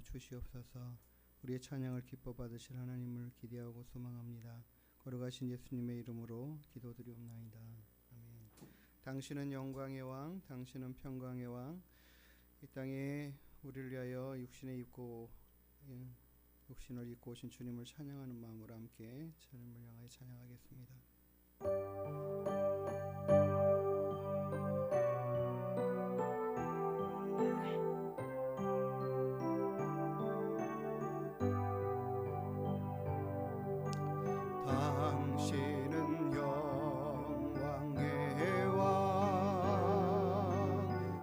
주시옵소서. 우리의 찬양을 기뻐 받으실 하나님을 기대하고 소망합니다. 걸어가신 예수님의 이름으로 기도드리옵나이다. 아멘. 당신은 영광의 왕, 당신은 평강의 왕. 이 땅에 우리를 위하여 육신을 입고 오신 주님을 찬양하는 마음으로 함께 주님을 향하여 찬양하겠습니다. 당신은 영광의 왕,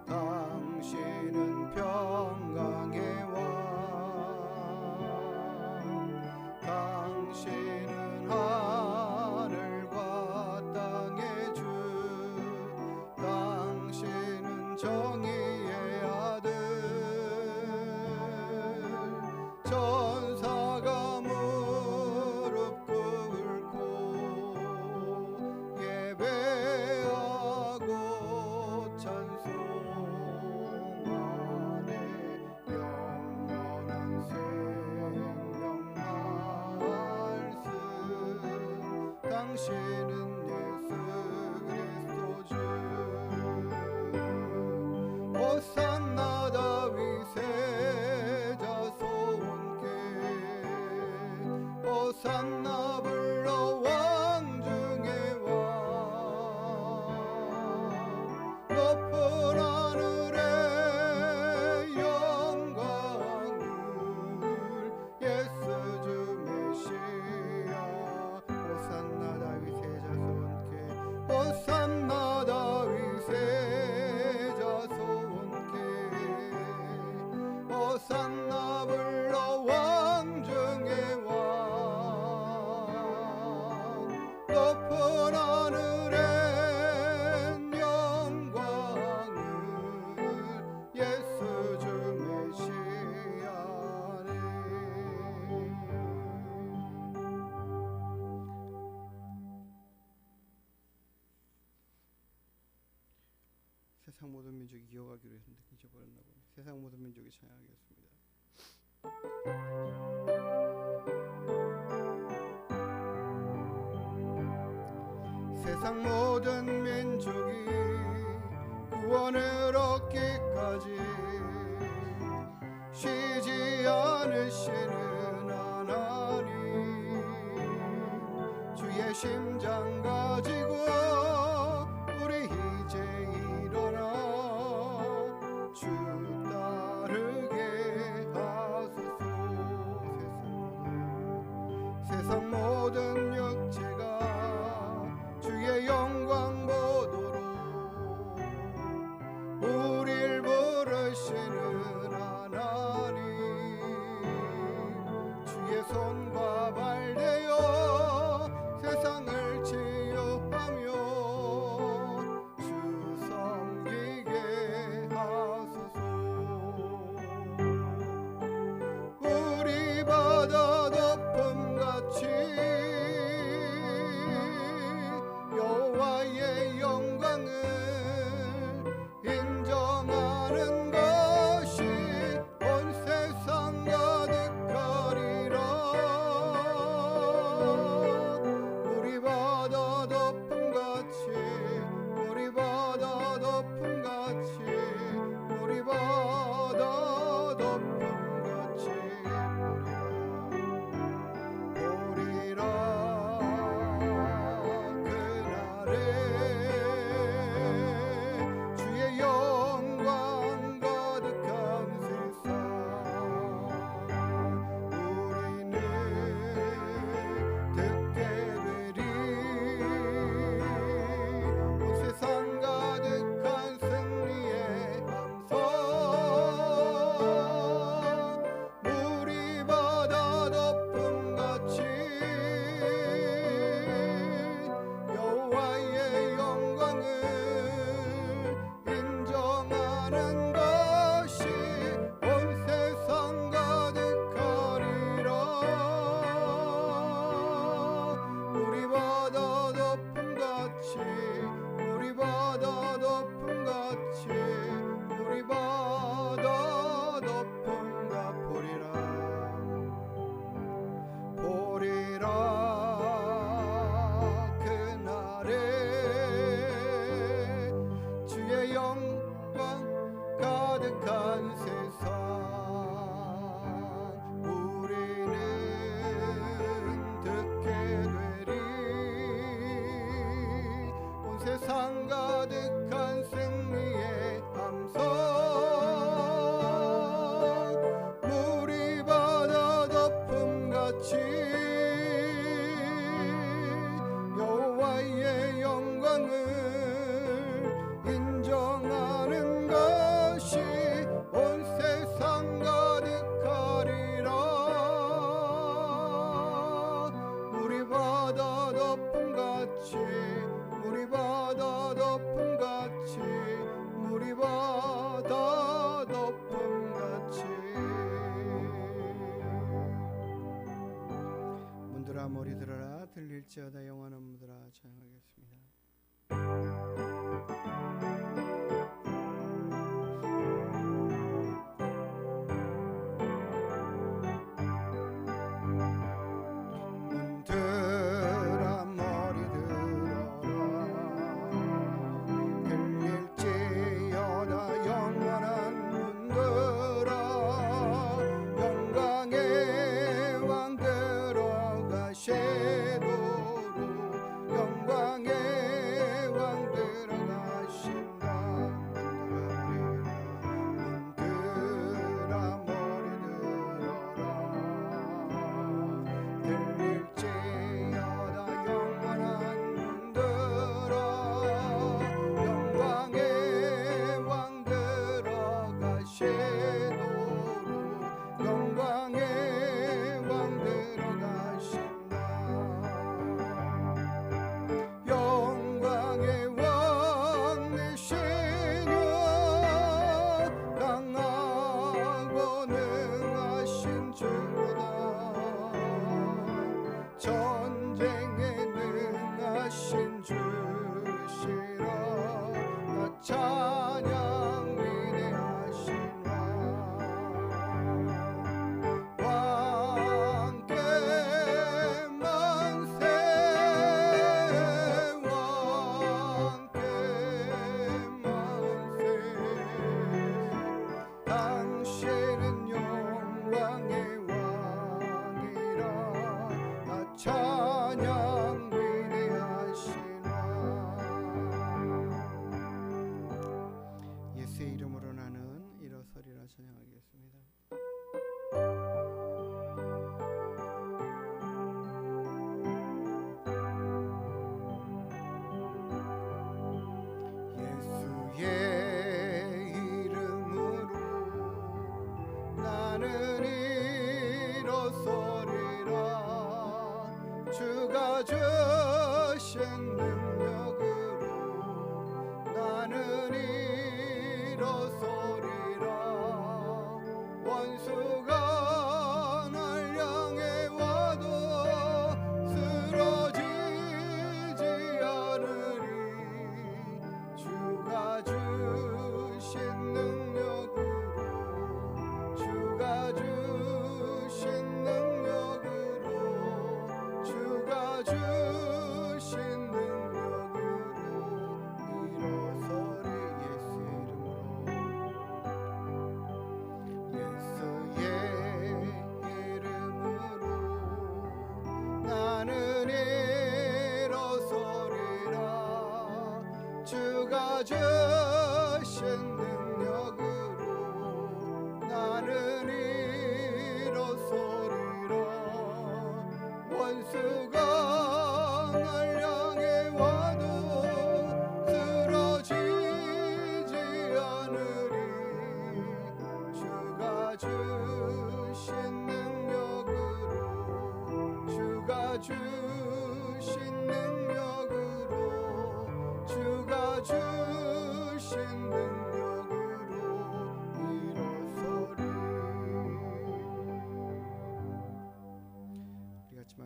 당신은 평강의 왕, 당신은 하늘과 땅의 주, 당신은 정의의 아들, 천사가 무릎 꿇고 예배하고 찬송하네. 영원한 생명 말씀, 당신은 예수 그리스도 주. 호산나 다윗의 자손께, 호산나 불러 왕 중의 왕. 높은 하늘의 영광을 예수 주 메시아. 호산나 다윗의 자손께, 호산나 다윗의 자손께, 호산나 불러 왕 중의 왕. 높은 하늘의 영광을 예수 주 메시아네. 세상 모든 민족이 이어가기로 했는데 잊어버렸나 보네. 세상 모든 민족이 찬양하겠습니다. 세상 모든 민족이 구원을 얻기까지 쉬지 않으시는 하나님, 주의 심장 가지고 우리 이제 일어나 주 따르게 하소서. 세상 모든 육체가 주의 영광 보도록 우릴 부르시는 하나님, 주의 손과 발 대어 세상을 치유하며 주 섬기게 하소서. 우리 바다 덮음같이 여호와의 영광을 인정하는 것이 온 세상 가득하리라. 우리 바다 덮음같이, 우리 바다 덮음같이, 우리 바다 덮음같이 보리라. 들어라 머리 들어라 들릴지어다 영원한 무더라 찬양하겠습니다.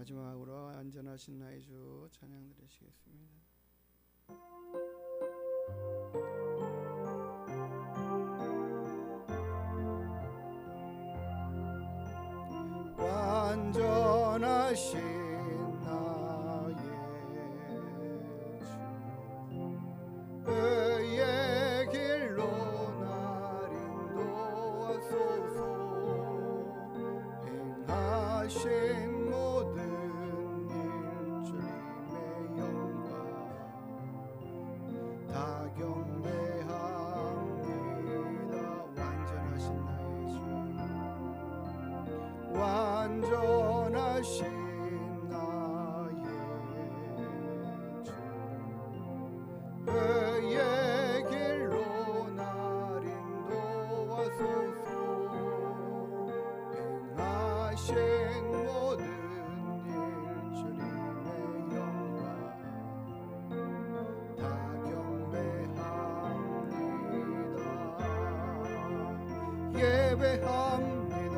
마지막으로 안전하신 나의 주 찬양 드리시겠습니다. 완전하신 나의 주 의의 길로 날 인도하소서 행하신 완전하신 나의 주 의의 길로 날 인도하소서 행하신 모든 일 주님의 영광 다 경배합니다. 예배합니다.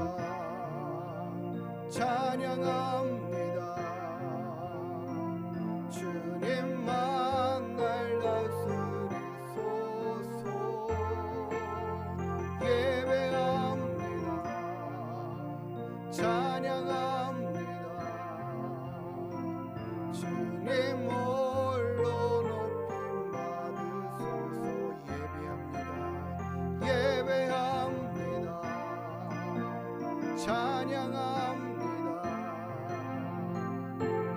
찬양합니다. 찬양합니다. 주님 홀로 높임 받으소서. 예배합니다. 찬양합니다.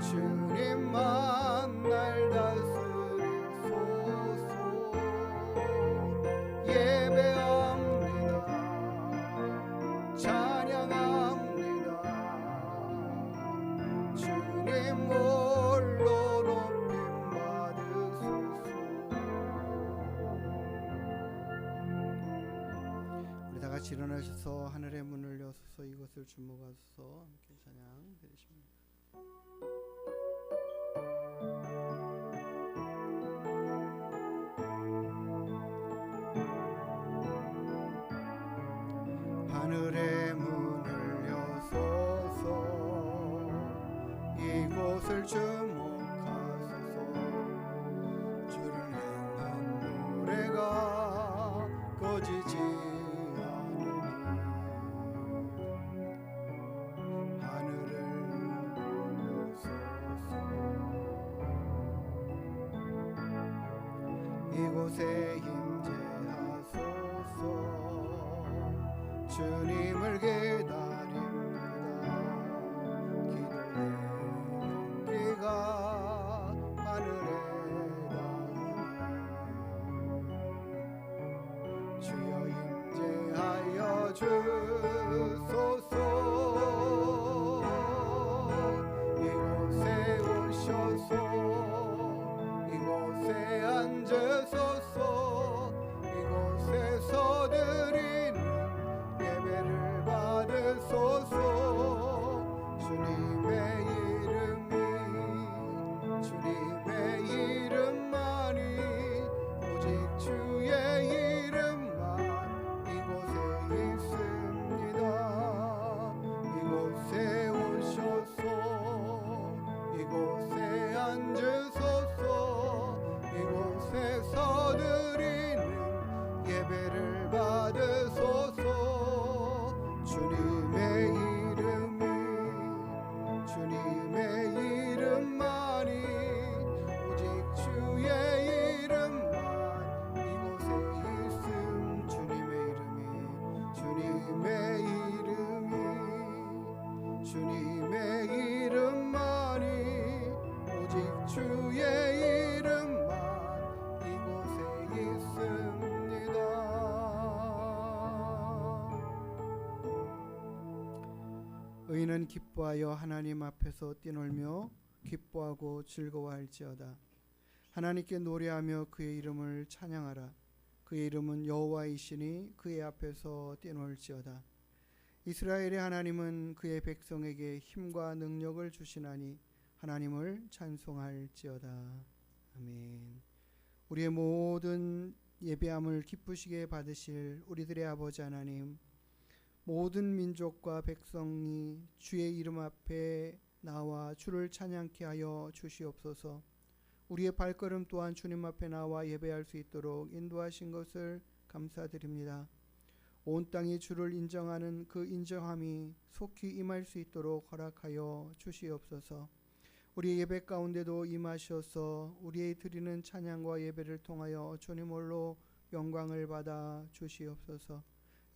주님만 날 다스리소서. 예배합니다. 찬양합니다. 주님 홀로 높임 받으소서. 우리 다 같이 일어나셔서 하늘의 문을 여소서 이것을 주목하소서 함께 찬양 드리십니다. 하늘의 문을 여소서 이곳을 주목하소서. 주를 향한 노래가 꺼지지 않으니 하늘을 여소서. 이곳에 임재하소서. 주님을 기다립니다. 기도의 연기가 하늘에 닿으니 주여 임재하여 주소서. 이곳에 오셔서 이곳에 앉으소서. 이곳에서 드리는 예배를 받으소서. 주님의 이름만이 오직 주의 이름만 이곳에 있습니다. 이곳에 오셔서 이곳에 앉으소서. 이곳에서 드리는 예배를 받으소서. 주님의 이름만이 오직 주의 이름만 이곳에 있음. 주님의 이름만이 오직 주의 이름만 이곳에 있습니다. 의인은 기뻐하여 하나님 앞에서 뛰놀며 기뻐하고 즐거워할지어다. 하나님께 노래하며 그의 이름을 찬양하라. 그의 이름은 여호와이시니 그의 앞에서 뛰놀지어다. 이스라엘의 하나님은 그의 백성에게 힘과 능력을 주시나니 하나님을 찬송할지어다. 아멘. 우리의 모든 예배함을 기쁘시게 받으실 우리들의 아버지 하나님, 모든 민족과 백성이 주의 이름 앞에 나와 주를 찬양케 하여 주시옵소서. 우리의 발걸음 또한 주님 앞에 나와 예배할 수 있도록 인도하신 것을 감사드립니다. 온 땅이 주를 인정하는 그 인정함이 속히 임할 수 있도록 허락하여 주시옵소서. 우리의 예배 가운데도 임하셔서 우리의 드리는 찬양과 예배를 통하여 주님 홀로 영광을 받아 주시옵소서.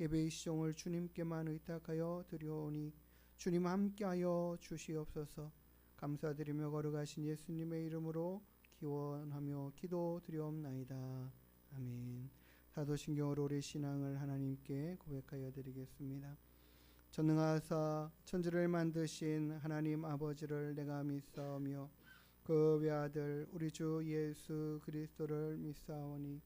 예배의 시종을 주님께만 의탁하여 드려오니 주님 함께하여 주시옵소서. 감사드리며 거룩하신 예수님의 이름으로 기원하며 기도드리옵나이다. 아멘. 사도신경으로 우리 신앙을 하나님께 고백하여 드리겠습니다. 전능하사 천지를 만드신 하나님 아버지를 내가 믿사오며 그 외아들 우리 주 예수 그리스도를 믿사오니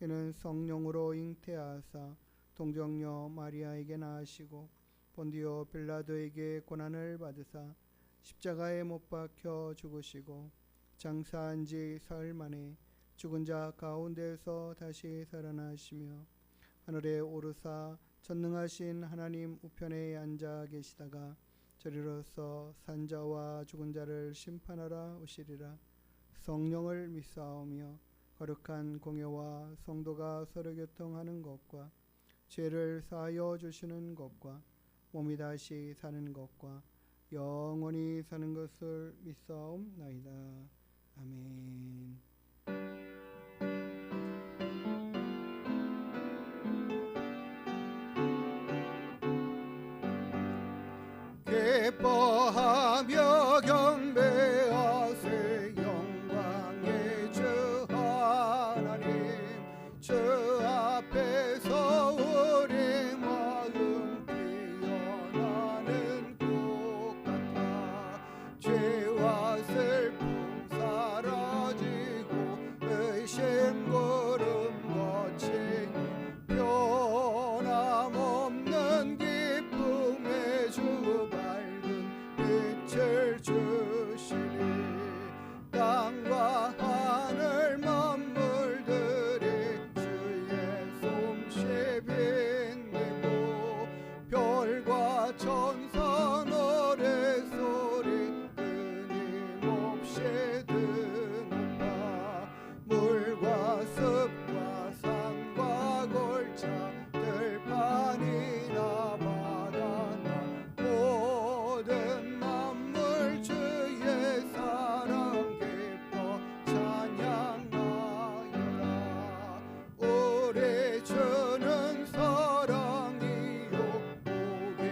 이는 성령으로 잉태하사 동정녀 마리아에게 나으시고 본디오 빌라도에게 고난을 받으사 십자가에 못 박혀 죽으시고 장사한 지 사흘 만에 죽은 자 가운데서 다시 살아나시며 하늘에 오르사 전능하신 하나님 우편에 앉아 계시다가 저리로서 산자와 죽은 자를 심판하러 오시리라. 성령을 믿사오며 거룩한 공회와 성도가 서로 교통하는 것과 죄를 사하여 주시는 것과 몸이 다시 사는 것과 영원히 사는 것을 믿사옵나이다. 아멘. 기뻐하며 경배하세 영광의 주 하나님. 주 앞에서 우리 마음 피어나는 꽃 같아. 죄와 슬픔 사라지고 의심 구름 거치니 변함없는 기쁨의 주 빛을 주시니 땅과 하늘 만물들이 주의 솜씨 빛내고 별과 천사 노래소리 끊임없이 드높아. 물과 습과 산과 골차 들판이나 바다나 모든 만물 주의 사랑 기뻐 찬양하여라. 우리 주는 사랑이요 복의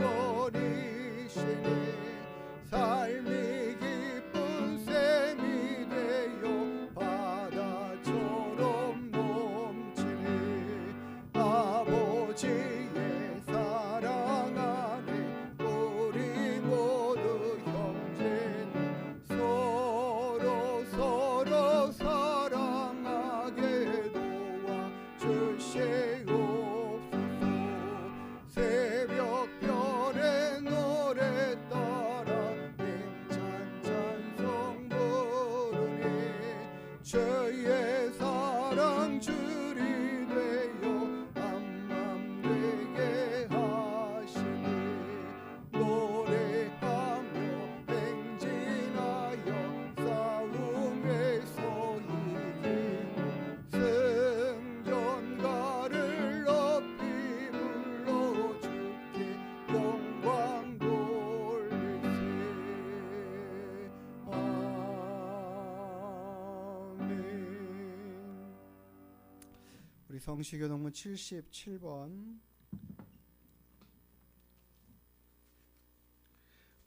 근원이시니 삶이 기쁜 샘이 되어 바다처럼 넘치니 아버지의 사랑 안에 우리 모두 형제는 서로 사랑하게 도와주시옵소서. 새벽별의 노래 따라 힘찬 찬송 부르니 주의 사랑 줄이 되어 한맘 되게 하시니 노래하며 행진하여 싸움에서 이기고 승전가를 높이 불러 주께 영광 돌리세. 아멘. 우리 성시교동문 77번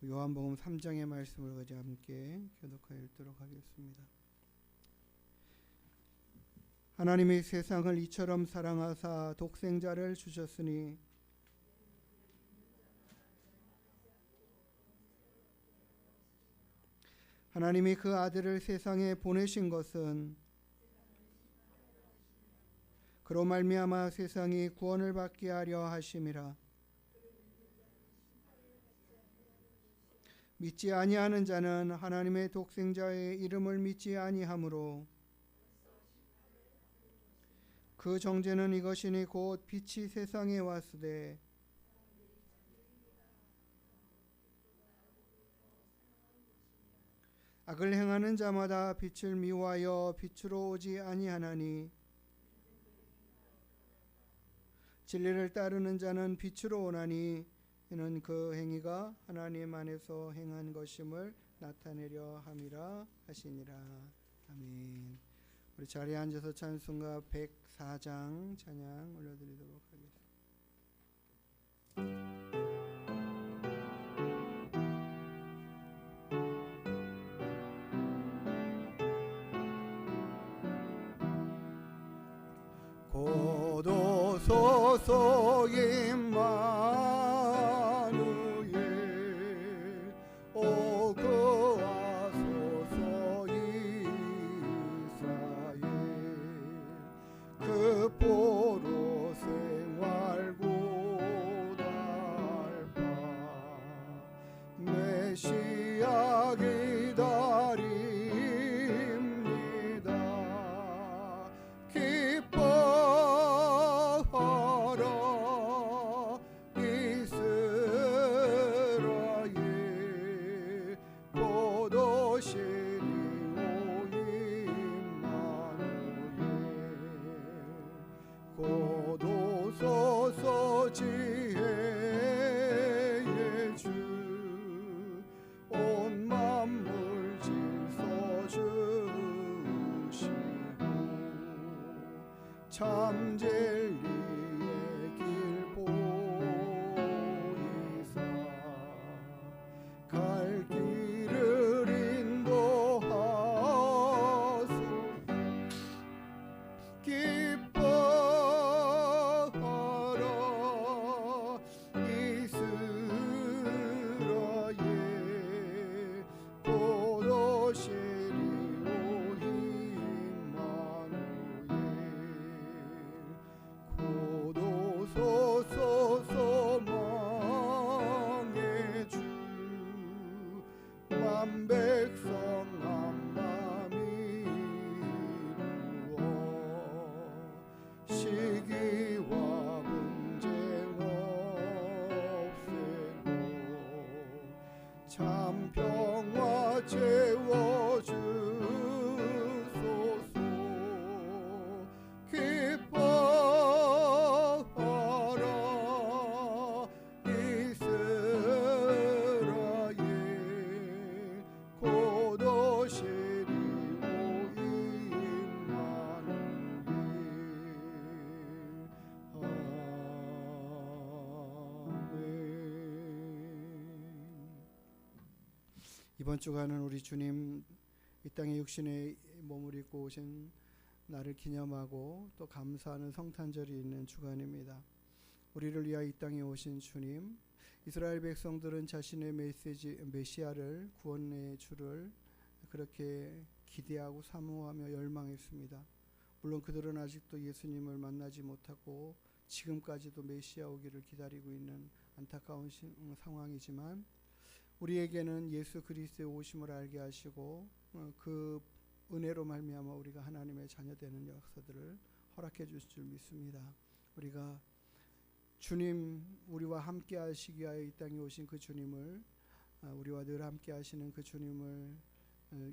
요한복음 3장의 말씀을 가지고 함께 교독하여 읽도록 하겠습니다. 하나님이 세상을 이처럼 사랑하사 독생자를 주셨으니 하나님이 그 아들을 세상에 보내신 것은 그로 말미암아 세상이 구원을 받게 하려 하심이라. 믿지 아니하는 자는 하나님의 독생자의 이름을 믿지 아니하므로 그 정죄는 이것이니 곧 빛이 세상에 왔으되 악을 행하는 자마다 빛을 미워하여 빛으로 오지 아니하나니 진리를 따르는 자는 빛으로 오나니 이는 그 행위가 하나님 안에서 행한 것임을 나타내려 함이라 하시니라. 아멘. 우리 자리에 앉아서 찬송가 104장 찬양 올려드리도록 하겠습니다. 고도소서 임마누엘 오고 와소서 이스라엘 그 보로 생활고달파 메시아 기다립니다. 기뻐하라 이 참 진리의 길 보이사 갈 길을 인도하소 기뻐하라 이스라엘 곧 오시리 오 임마누엘 곧 오소서 소망의 주 만백성 한마음이 이루어 시기와 분쟁 없애고 참 평화 채워주소서 기뻐하라 이스라엘 곧 오시리 오 임마누엘. 이번 주간은 우리 주님 이 땅에 육신의 몸을 입고 오신 나를 기념하고 또 감사하는 성탄절이 있는 주간입니다. 우리를 위하여 이 땅에 오신 주님, 이스라엘 백성들은 자신의 메시아를 구원의 주를 그렇게 기대하고 사모하며 열망했습니다. 물론 그들은 아직도 예수님을 만나지 못하고 지금까지도 메시아 오기를 기다리고 있는 안타까운 상황이지만 우리에게는 예수 그리스도의 오심을 알게 하시고 그 은혜로 말미암아 우리가 하나님의 자녀되는 역사들을 허락해 주실 줄 믿습니다. 우리가 주님 우리와 함께 하시기 위하여 이 땅에 오신 그 주님을 우리와 늘 함께 하시는 그 주님을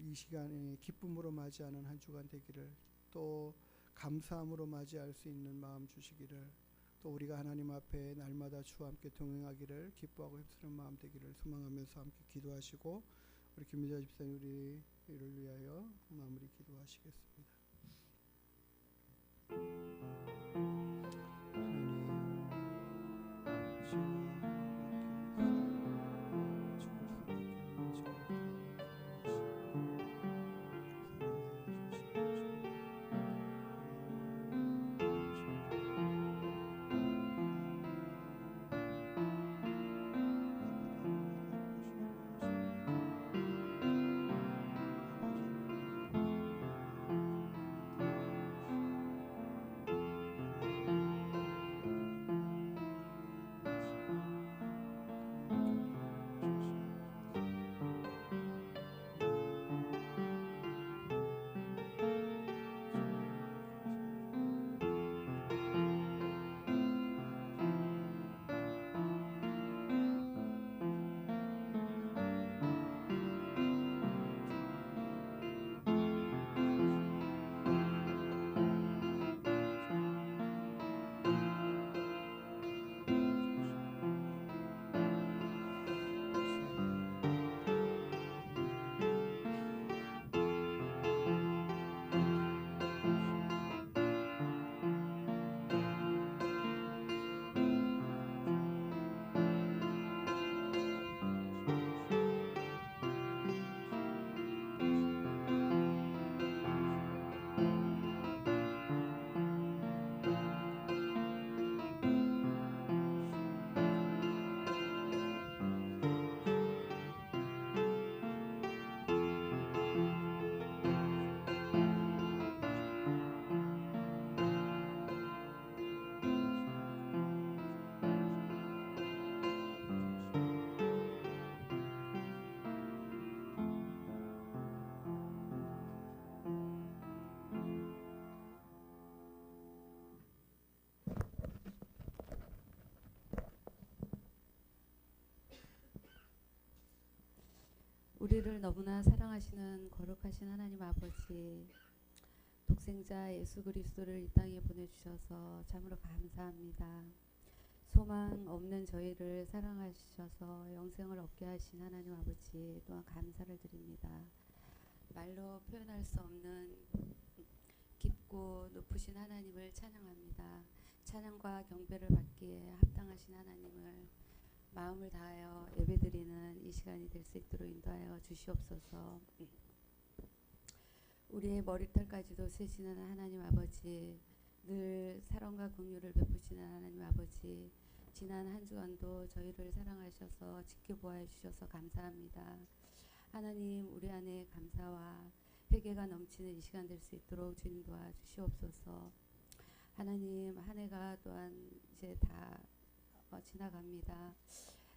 이 시간에 기쁨으로 맞이하는 한 주간 되기를 또 감사함으로 맞이할 수 있는 마음 주시기를 또 우리가 하나님 앞에 날마다 주와 함께 동행하기를 기뻐하고 힘쓰는 마음 되기를 소망하면서 함께 기도하시고 우리 김미자 집사님 우리를 위하여 마무리 기도하시겠습니다. 우리를 너무나 사랑하시는 거룩하신 하나님 아버지, 독생자 예수 그리스도를 이 땅에 보내주셔서 참으로 감사합니다. 소망 없는 저희를 사랑하셔서 영생을 얻게 하신 하나님 아버지 또한 감사를 드립니다. 말로 표현할 수 없는 깊고 높고 높으신 하나님을 찬양합니다. 찬양과 경배를 받기에 합당하신 하나님을 마음을 다하여 예배드리는 이 시간이 될 수 있도록 인도하여 주시옵소서. 우리의 머리털까지도 세시는 하나님 아버지, 늘 사랑과 긍휼을 베푸시는 하나님 아버지, 지난 한 주간도 저희를 사랑하셔서 지켜보아 주셔서 감사합니다. 하나님, 우리 안에 감사와 회개가 넘치는 이 시간 될 수 있도록 주님 도와주시옵소서. 하나님, 한 해가 또한 이제 다 지나갑니다.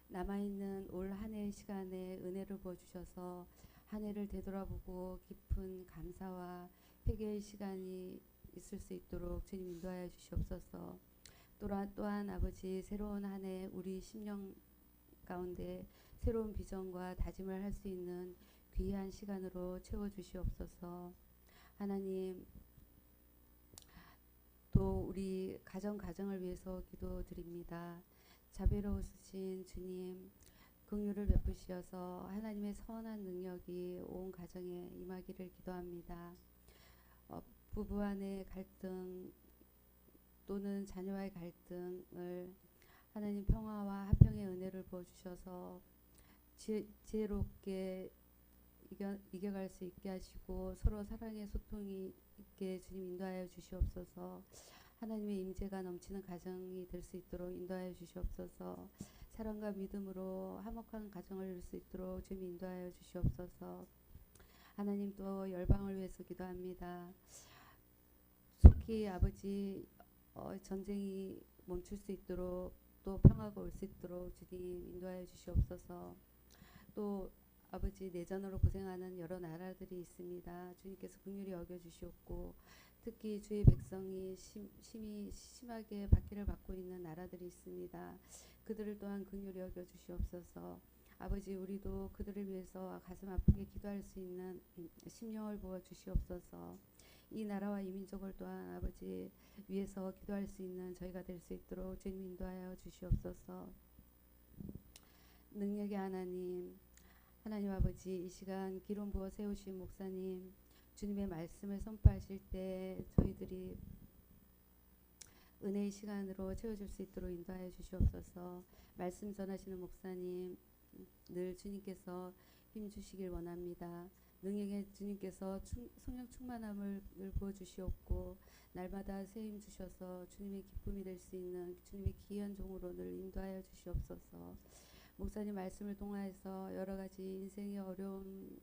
남아있는 올 한 해의 시간에 은혜를 부어주셔서 한 해를 되돌아보고 깊은 감사와 회개의 시간이 있을 수 있도록 주님 인도하여 주시옵소서. 또한 아버지, 새로운 한 해 우리 심령 가운데 새로운 비전과 다짐을 할 수 있는 귀한 시간으로 채워주시옵소서. 하나님, 또 우리 가정을 위해서 기도드립니다. 자비로우신 주님, 긍휼을 베푸시어서 하나님의 선한 능력이 온 가정에 임하기를 기도합니다. 부부 간의 갈등 또는 자녀와의 갈등을 하나님 평화와 화평의 은혜를 부어주셔서 지혜롭게 이겨갈 수 있게 하시고 서로 사랑의 소통이 있게 주님 인도하여 주시옵소서. 하나님의 임재가 넘치는 가정이 될 수 있도록 인도하여 주시옵소서. 사랑과 믿음으로 화목한 가정을 이룰 수 있도록 주님 인도하여 주시옵소서. 하나님, 또 열방을 위해서 기도합니다. 속히 아버지, 전쟁이 멈출 수 있도록 또 평화가 올 수 있도록 주님 인도하여 주시옵소서. 또 아버지, 내전으로 고생하는 여러 나라들이 있습니다. 주님께서 긍휼히 여겨주시옵고, 특히 주의 백성이 심하게 박해를 받고 있는 나라들이 있습니다. 그들을 또한 긍휼히 여겨주시옵소서. 아버지, 우리도 그들을 위해서 가슴 아프게 기도할 수 있는 심령을 부어주시옵소서. 이 나라와 이 민족을 또한 아버지 위해서 기도할 수 있는 저희가 될 수 있도록 주님 인도하여 주시옵소서. 능력의 하나님 아버지, 이 시간 기름 부어 세우신 목사님, 주님의 말씀을 선포하실 때 저희들이 은혜의 시간으로 채워줄 수 있도록 인도하여 주시옵소서. 말씀 전하시는 목사님, 늘 주님께서 힘주시길 원합니다. 능력의 주님께서 성령 충만함을 늘 부어주시옵고, 날마다 새 힘 주셔서 주님의 기쁨이 될 수 있는 주님의 귀한 종으로 늘 인도하여 주시옵소서. 목사님 말씀을 통하여서 여러 가지 인생의 어려운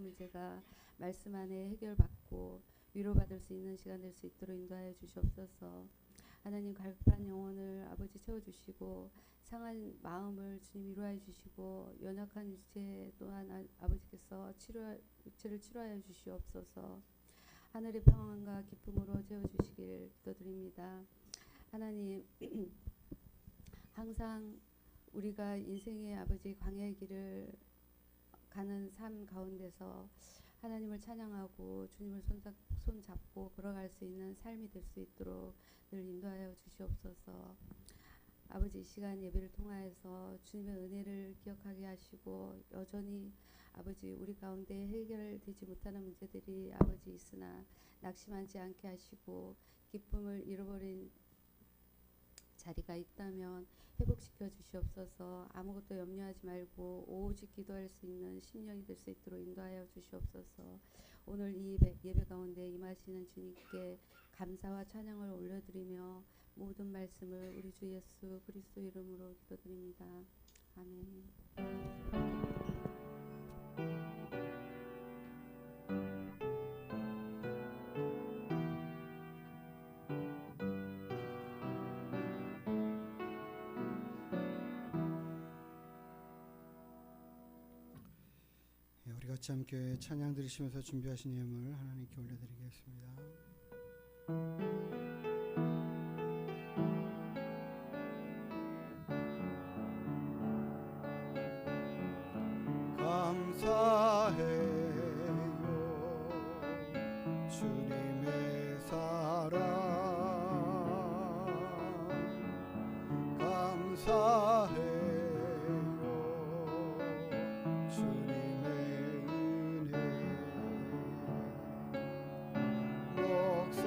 문제가 말씀 안에 해결받고 위로받을 수 있는 시간 될 수 있도록 인도하여 주시옵소서. 하나님, 갈급한 영혼을 아버지 채워주시고, 상한 마음을 주님 위로해 주시고, 연약한 육체 또한 아버지께서 육체를 치료하여 주시옵소서. 하늘의 평안과 기쁨으로 채워주시길 기도드립니다. 하나님, 항상 우리가 인생의 아버지 광야의 길을 가는 삶 가운데서 하나님을 찬양하고 주님을 손잡고 걸어갈 수 있는 삶이 될 수 있도록 늘 인도하여 주시옵소서. 아버지, 이 시간 예배를 통하여서 주님의 은혜를 기억하게 하시고, 여전히 아버지 우리 가운데 해결되지 못하는 문제들이 아버지 있으나 낙심하지 않게 하시고, 기쁨을 잃어버린 자리가 있다면 회복시켜 주시옵소서. 아무것도 염려하지 말고 오직 기도할 수 있는 심령이 될 수 있도록 인도하여 주시옵소서. 오늘 이 예배 가운데 임하시는 주님께 감사와 찬양을 올려드리며 모든 말씀을 우리 주 예수 그리스도 이름으로 기도드립니다. 아멘. 우리 같이 함께 찬양 드리시면서 준비하신 예물 하나님께 올려드리겠습니다. 감사해요 주님의 사랑, 감사해요 주님의 은혜, 목사님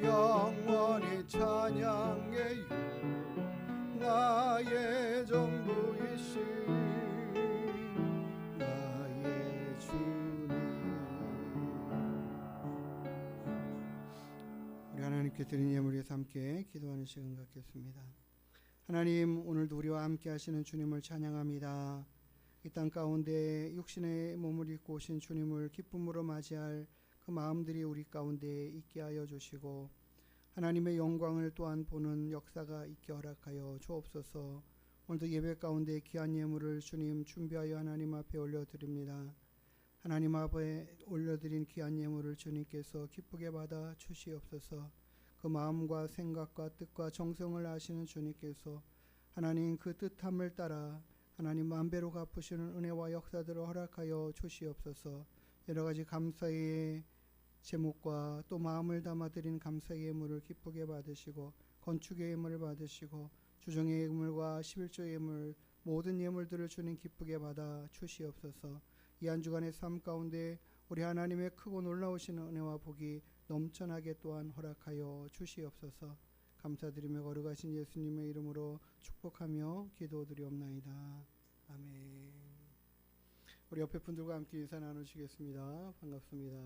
영원히 찬양해요. 나의 전부이신 나의 주님. 우리 하나님께 드린 예물 위해서 함께 기도하는 시간 갖겠습니다. 하나님, 오늘도 우리와 함께 하시는 주님을 찬양합니다. 이 땅 가운데 육신의 몸을 입고 오신 주님을 기쁨으로 맞이할 그 마음들이 우리 가운데 있게 하여 주시고, 하나님의 영광을 또한 보는 역사가 있게 허락하여 주옵소서. 오늘도 예배 가운데 귀한 예물을 주님 준비하여 하나님 앞에 올려드립니다. 하나님 앞에 올려드린 귀한 예물을 주님께서 기쁘게 받아 주시옵소서. 그 마음과 생각과 뜻과 정성을 아시는 주님께서 하나님 그 뜻함을 따라 하나님 만배로 갚으시는 은혜와 역사들을 허락하여 주시옵소서. 여러가지 감사의 제목과 또 마음을 담아드린 감사의 예물을 기쁘게 받으시고, 건축의 예물을 받으시고, 주정의 예물과 11조의 예물, 모든 예물들을 주님 기쁘게 받아 주시옵소서. 이 한 주간의 삶 가운데 우리 하나님의 크고 놀라우신 은혜와 복이 넘쳐나게 또한 허락하여 주시옵소서. 감사드리며 거룩하신 예수님의 이름으로 축복하며 기도드리옵나이다. 아멘. 우리 옆에 분들과 함께 인사 나누시겠습니다. 반갑습니다.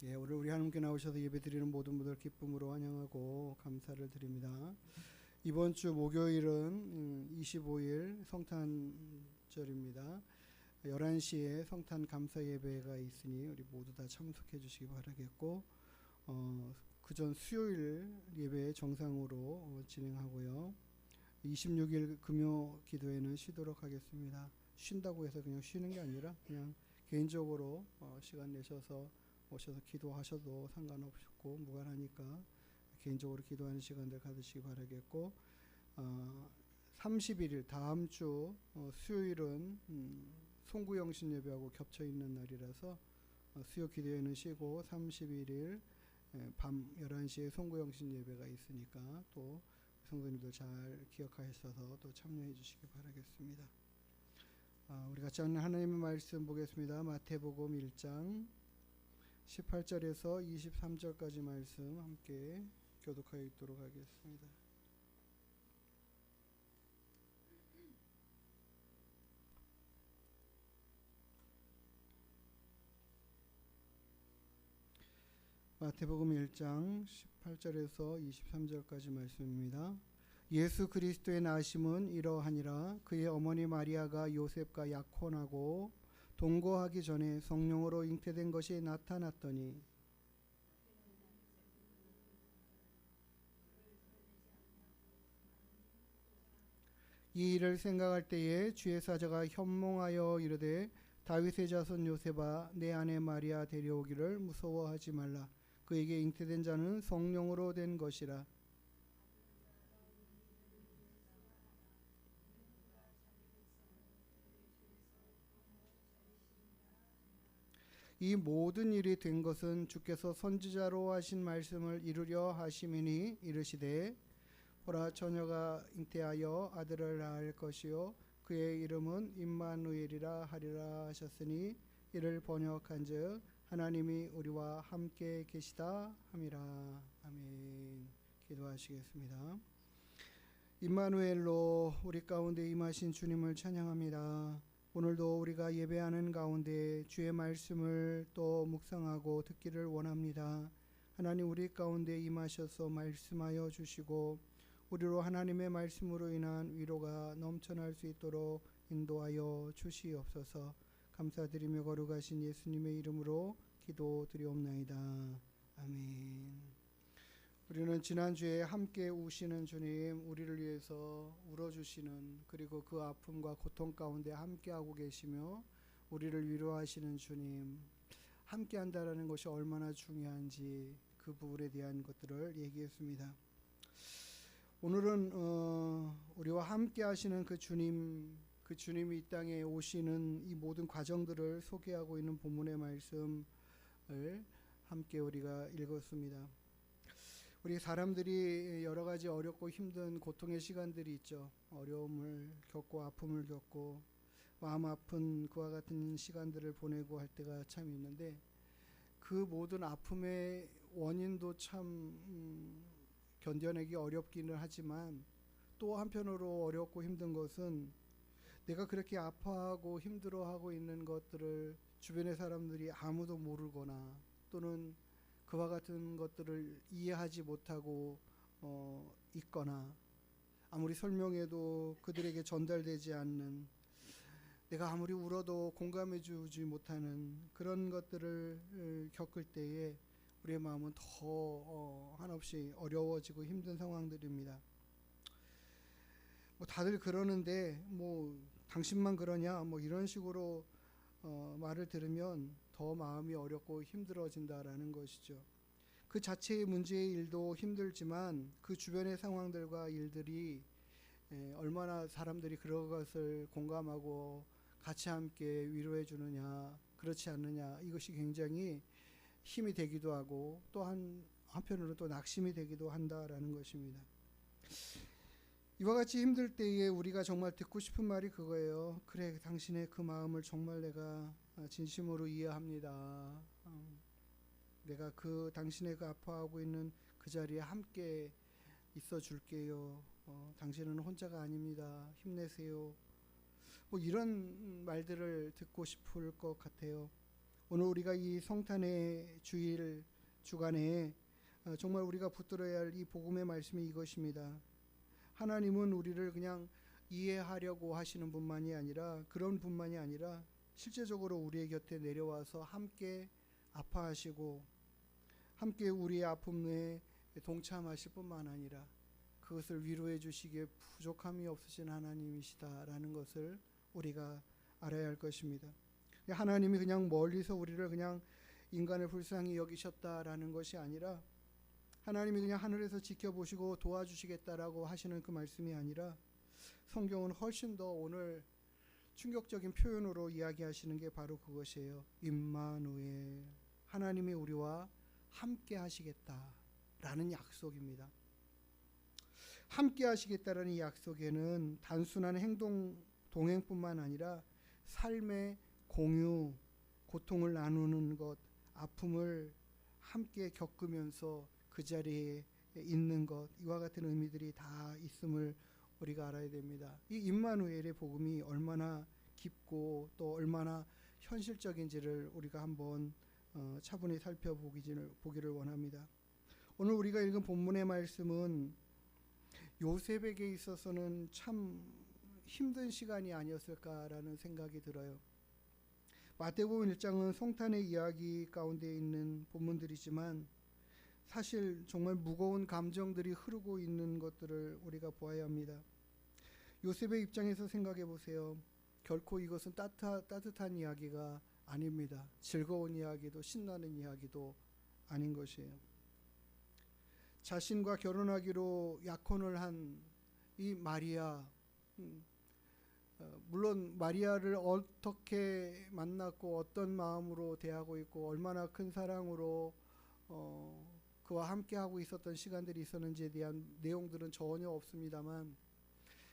예, 오늘 우리 하나님께 나오셔서 예배드리는 모든 분들 기쁨으로 환영하고 감사를 드립니다. 이번 주 목요일은 25일 성탄절입니다. 11시에 성탄 감사 예배가 있으니 우리 모두 다 참석해 주시기 바라겠고, 그전 수요일 예배 정상으로 진행하고요. 26일 금요 기도회는 쉬도록 하겠습니다. 쉰다고 해서 그냥 쉬는 게 아니라 그냥 개인적으로 시간 내셔서 오셔서 기도하셔도 상관없고 무관하니까 개인적으로 기도하는 시간들 가지시기 바라겠고, 31일 다음 주 수요일은 송구영신 예배하고 겹쳐 있는 날이라서 수요 기도회는 쉬고 31일 밤 11시에 송구영신 예배가 있으니까 또 성도님들 잘 기억하셔서 또 참여해 주시기 바라겠습니다. 우리 같이 하나님의 말씀 보겠습니다. 마태복음 1장 18절에서 23절까지 말씀 함께 교독하여 읽도록 하겠습니다. 마태복음 1장 18절에서 23절까지 말씀입니다. 예수 그리스도의 나심은 이러하니라. 그의 어머니 마리아가 요셉과 약혼하고 동거하기 전에 성령으로 잉태된 것이 나타났더니 이 일을 생각할 때에 주의 사자가 현몽하여 이르되 다윗의 자손 요셉아, 내 아내 마리아 데려오기를 무서워하지 말라. 그에게 잉태된 자는 성령으로 된 것이라. 이 모든 일이 된 것은 주께서 선지자로 하신 말씀을 이루려 하심이니, 이르시되 보라, 처녀가 잉태하여 아들을 낳을 것이요 그의 이름은 임마누엘이라 하리라 하셨으니, 이를 번역한즉 하나님이 우리와 함께 계시다 함이라. 아멘. 기도하시겠습니다. 임마누엘로 우리 가운데 임하신 주님을 찬양합니다. 오늘도 우리가 예배하는 가운데 주의 말씀을 또 묵상하고 듣기를 원합니다. 하나님, 우리 가운데 임하셔서 말씀하여 주시고 우리로 하나님의 말씀으로 인한 위로가 넘쳐날 수 있도록 인도하여 주시옵소서. 감사드리며 거룩하신 예수님의 이름으로 기도드리옵나이다. 아멘. 우리는 지난주에 함께 우시는 주님, 우리를 위해서 울어주시는, 그리고 그 아픔과 고통 가운데 함께하고 계시며 우리를 위로하시는 주님, 함께한다라는 것이 얼마나 중요한지 그 부분에 대한 것들을 얘기했습니다. 오늘은 우리와 함께하시는 그 주님이 이 땅에 오시는 이 모든 과정들을 소개하고 있는 본문의 말씀을 함께 우리가 읽었습니다. 우리 사람들이 여러 가지 어렵고 힘든 고통의 시간들이 있죠. 어려움을 겪고 아픔을 겪고 마음 아픈 그와 같은 시간들을 보내고 할 때가 참 있는데, 그 모든 아픔의 원인도 참 견뎌내기 어렵기는 하지만 또 한편으로 어렵고 힘든 것은 내가 그렇게 아파하고 힘들어하고 있는 것들을 주변의 사람들이 아무도 모르거나 또는 그와 같은 것들을 이해하지 못하고 있거나 아무리 설명해도 그들에게 전달되지 않는, 내가 아무리 울어도 공감해 주지 못하는 그런 것들을 겪을 때에 우리의 마음은 더 한없이 어려워지고 힘든 상황들입니다. 뭐 다들 그러는데 뭐 당신만 그러냐 뭐 이런 식으로 말을 들으면 더 마음이 어렵고 힘들어진다라는 것이죠. 그 자체의 문제의 일도 힘들지만 그 주변의 상황들과 일들이 얼마나 사람들이 그런 것을 공감하고 같이 함께 위로해 주느냐 그렇지 않느냐, 이것이 굉장히 힘이 되기도 하고 또 한편으로 또 낙심이 되기도 한다라는 것입니다. 이와 같이 힘들 때에 우리가 정말 듣고 싶은 말이 그거예요. 그래, 당신의 그 마음을 정말 내가 진심으로 이해합니다. 내가 그 당신의 그 아파하고 있는 그 자리에 함께 있어 줄게요. 당신은 혼자가 아닙니다. 힘내세요. 뭐 이런 말들을 듣고 싶을 것 같아요. 오늘 우리가 이 성탄의 주일 주간에 정말 우리가 붙들어야 할 이 복음의 말씀이 이것입니다. 하나님은 우리를 그냥 이해하려고 하시는 분만이 아니라, 그런 분만이 아니라 실제적으로 우리의 곁에 내려와서 함께 아파하시고 함께 우리의 아픔에 동참하실 뿐만 아니라 그것을 위로해 주시기에 부족함이 없으신 하나님이시다라는 것을 우리가 알아야 할 것입니다. 하나님이 그냥 멀리서 우리를 그냥 인간을 불쌍히 여기셨다라는 것이 아니라, 하나님이 그냥 하늘에서 지켜보시고 도와주시겠다라고 하시는 그 말씀이 아니라, 성경은 훨씬 더 오늘 충격적인 표현으로 이야기하시는 게 바로 그것이에요. 임마누엘, 하나님이 우리와 함께 하시겠다라는 약속입니다. 함께 하시겠다라는 이 약속에는 단순한 동행뿐만 아니라 삶의 공유, 고통을 나누는 것, 아픔을 함께 겪으면서 그 자리에 있는 것, 이와 같은 의미들이 다 있음을 우리가 알아야 됩니다. 이 임마누엘의 복음이 얼마나 깊고 또 얼마나 현실적인지를 우리가 한번 차분히 살펴보기를 원합니다. 오늘 우리가 읽은 본문의 말씀은 요셉에게 있어서는 참 힘든 시간이 아니었을까라는 생각이 들어요. 마태복음 1장은 성탄의 이야기 가운데 있는 본문들이지만 사실 정말 무거운 감정들이 흐르고 있는 것들을 우리가 보아야 합니다. 요셉의 입장에서 생각해 보세요. 결코 이것은 따뜻한 이야기가 아닙니다. 즐거운 이야기도 신나는 이야기도 아닌 것이에요. 자신과 결혼하기로 약혼을 한 이 마리아, 물론 마리아를 어떻게 만났고 어떤 마음으로 대하고 있고 얼마나 큰 사랑으로 그와 함께하고 있었던 시간들이 있었는지에 대한 내용들은 전혀 없습니다만,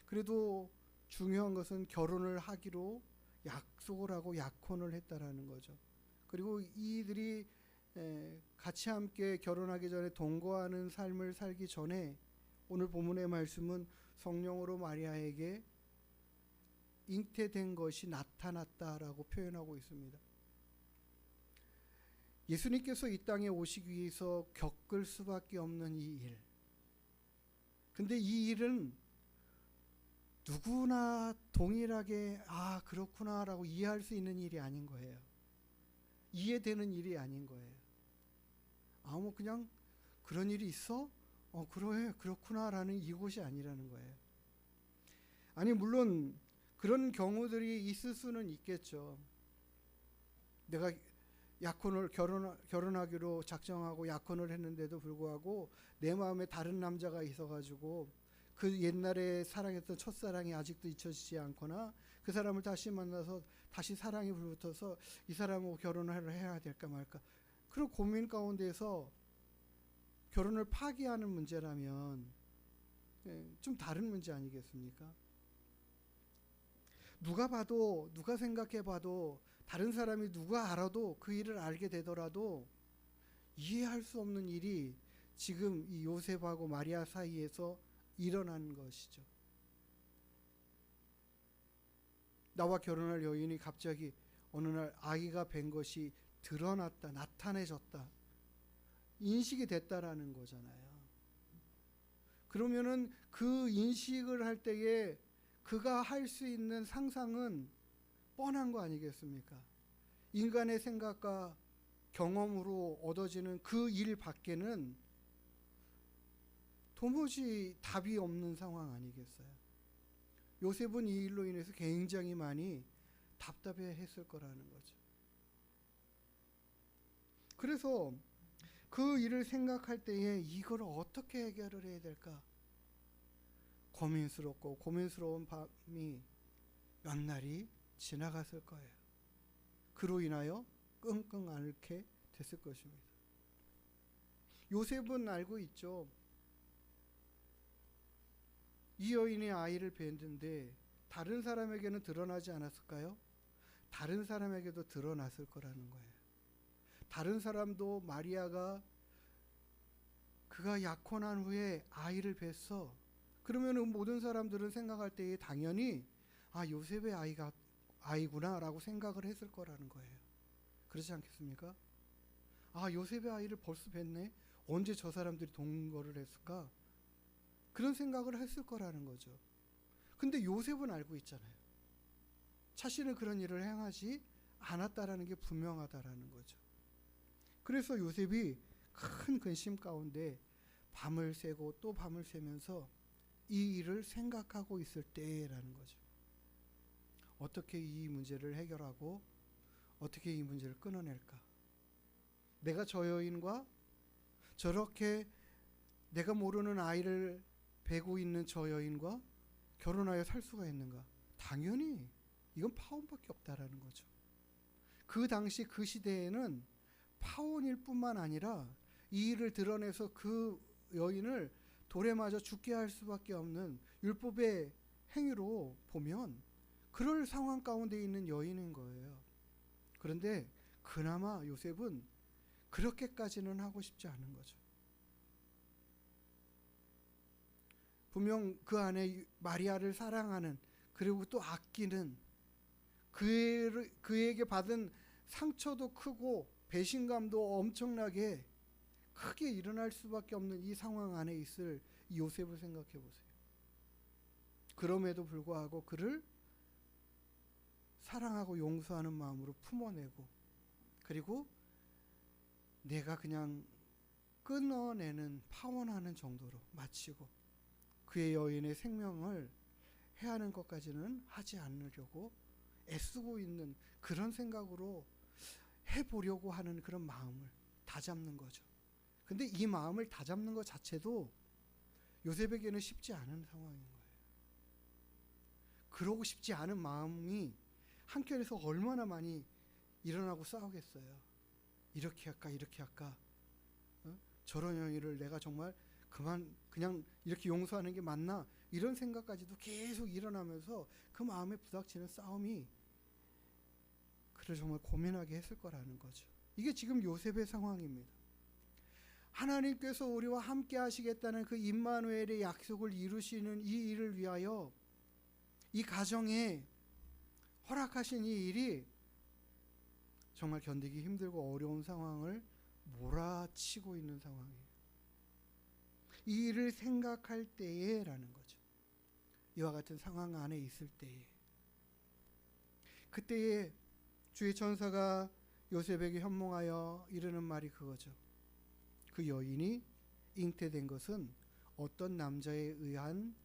그래도 중요한 것은 결혼을 하기로 약속을 하고 약혼을 했다라는 거죠. 그리고 이들이 같이 함께 결혼하기 전에 동거하는 삶을 살기 전에 오늘 본문의 말씀은 성령으로 마리아에게 잉태된 것이 나타났다라고 표현하고 있습니다. 예수님께서 이 땅에 오시기 위해서 겪을 수밖에 없는 이 일. 근데 이 일은 누구나 동일하게 그렇구나라고 이해할 수 있는 일이 아닌 거예요. 이해되는 일이 아닌 거예요. 뭐 그냥 그런 일이 있어? 그래, 그렇구나라는 이것이 아니라는 거예요. 아니, 물론 그런 경우들이 있을 수는 있겠죠. 내가 결혼하기로 작정하고 약혼을 했는데도 불구하고 내 마음에 다른 남자가 있어가지고 그 옛날에 사랑했던 첫사랑이 아직도 잊혀지지 않거나 그 사람을 다시 만나서 다시 사랑이 불붙어서 이 사람하고 결혼을 해야 될까 말까, 그런 고민 가운데서 결혼을 파기하는 문제라면 좀 다른 문제 아니겠습니까? 누가 생각해 봐도, 다른 사람이 누가 알아도, 그 일을 알게 되더라도 이해할 수 없는 일이 지금 이 요셉하고 마리아 사이에서 일어난 것이죠. 나와 결혼할 여인이 갑자기 어느 날 아이가 뵌 것이 드러났다, 나타내졌다, 인식이 됐다라는 거잖아요. 그러면은 그 인식을 할 때에 그가 할 수 있는 상상은 뻔한 거 아니겠습니까? 인간의 생각과 경험으로 얻어지는 그 일 밖에는 도무지 답이 없는 상황 아니겠어요? 요셉은 이 일로 인해서 굉장히 많이 답답해 했을 거라는 거죠. 그래서 그 일을 생각할 때에 이걸 어떻게 해결을 해야 될까? 고민스럽고 고민스러운 밤이 몇 날이 지나갔을 거예요. 그로 인하여 끙끙 앓게 됐을 것입니다. 요셉은 알고 있죠. 이 여인이 아이를 뵀는데 다른 사람에게는 드러나지 않았을까요? 다른 사람에게도 드러났을 거라는 거예요. 다른 사람도 마리아가 그가 약혼한 후에 아이를 뵀어. 그러면 모든 사람들은 생각할 때에 당연히 요셉의 아이구나 라고 생각을 했을 거라는 거예요. 그렇지 않겠습니까? 요셉의 아이를 벌써 뵀네. 언제 저 사람들이 동거를 했을까? 그런 생각을 했을 거라는 거죠. 근데 요셉은 알고 있잖아요. 자신은 그런 일을 행하지 않았다라는 게 분명하다라는 거죠. 그래서 요셉이 큰 근심 가운데 밤을 새고 또 밤을 새면서 이 일을 생각하고 있을 때라는 거죠. 어떻게 이 문제를 해결하고 어떻게 이 문제를 끊어낼까? 내가 저 여인과 저렇게 내가 모르는 아이를 베고 있는 저 여인과 결혼하여 살 수가 있는가? 당연히 이건 파혼밖에 없다라는 거죠. 그 당시 그 시대에는 파혼일 뿐만 아니라 이 일을 드러내서 그 여인을 돌에 맞아 죽게 할 수밖에 없는 율법의 행위로 보면 그럴 상황 가운데 있는 여인인 거예요. 그런데 그나마 요셉은 그렇게까지는 하고 싶지 않은 거죠. 분명 그 안에 마리아를 사랑하는, 그리고 또 아끼는, 그에게 받은 상처도 크고 배신감도 엄청나게 크게 일어날 수밖에 없는 이 상황 안에 있을 이 요셉을 생각해 보세요. 그럼에도 불구하고 그를 사랑하고 용서하는 마음으로 품어내고, 그리고 내가 그냥 끊어내는, 파혼하는 정도로 마치고 그의 여인의 생명을 해하는 것까지는 하지 않으려고 애쓰고 있는 그런 생각으로 해보려고 하는 그런 마음을 다잡는 거죠. 근데 이 마음을 다잡는 것 자체도 요셉에게는 쉽지 않은 상황인 거예요. 그러고 싶지 않은 마음이 한켠에서 얼마나 많이 일어나고 싸우겠어요. 이렇게 할까 이렇게 할까, 저런 여인을 내가 정말 그냥 이렇게 용서하는 게 맞나, 이런 생각까지도 계속 일어나면서 그 마음에 부닥치는 싸움이 그를 정말 고민하게 했을 거라는 거죠. 이게 지금 요셉의 상황입니다. 하나님께서 우리와 함께 하시겠다는 그 임마누엘의 약속을 이루시는 이 일을 위하여 이 가정에 허락하신 이 일이 정말 견디기 힘들고 어려운 상황을 몰아치고 있는 상황이에요. 이 일을 생각할 때에라는 거죠. 이와 같은 상황 안에 있을 때에, 그때에 주의 천사가 요셉에게 현몽하여 이르는 말이 그거죠. 그 여인이 잉태된 것은 어떤 남자에 의한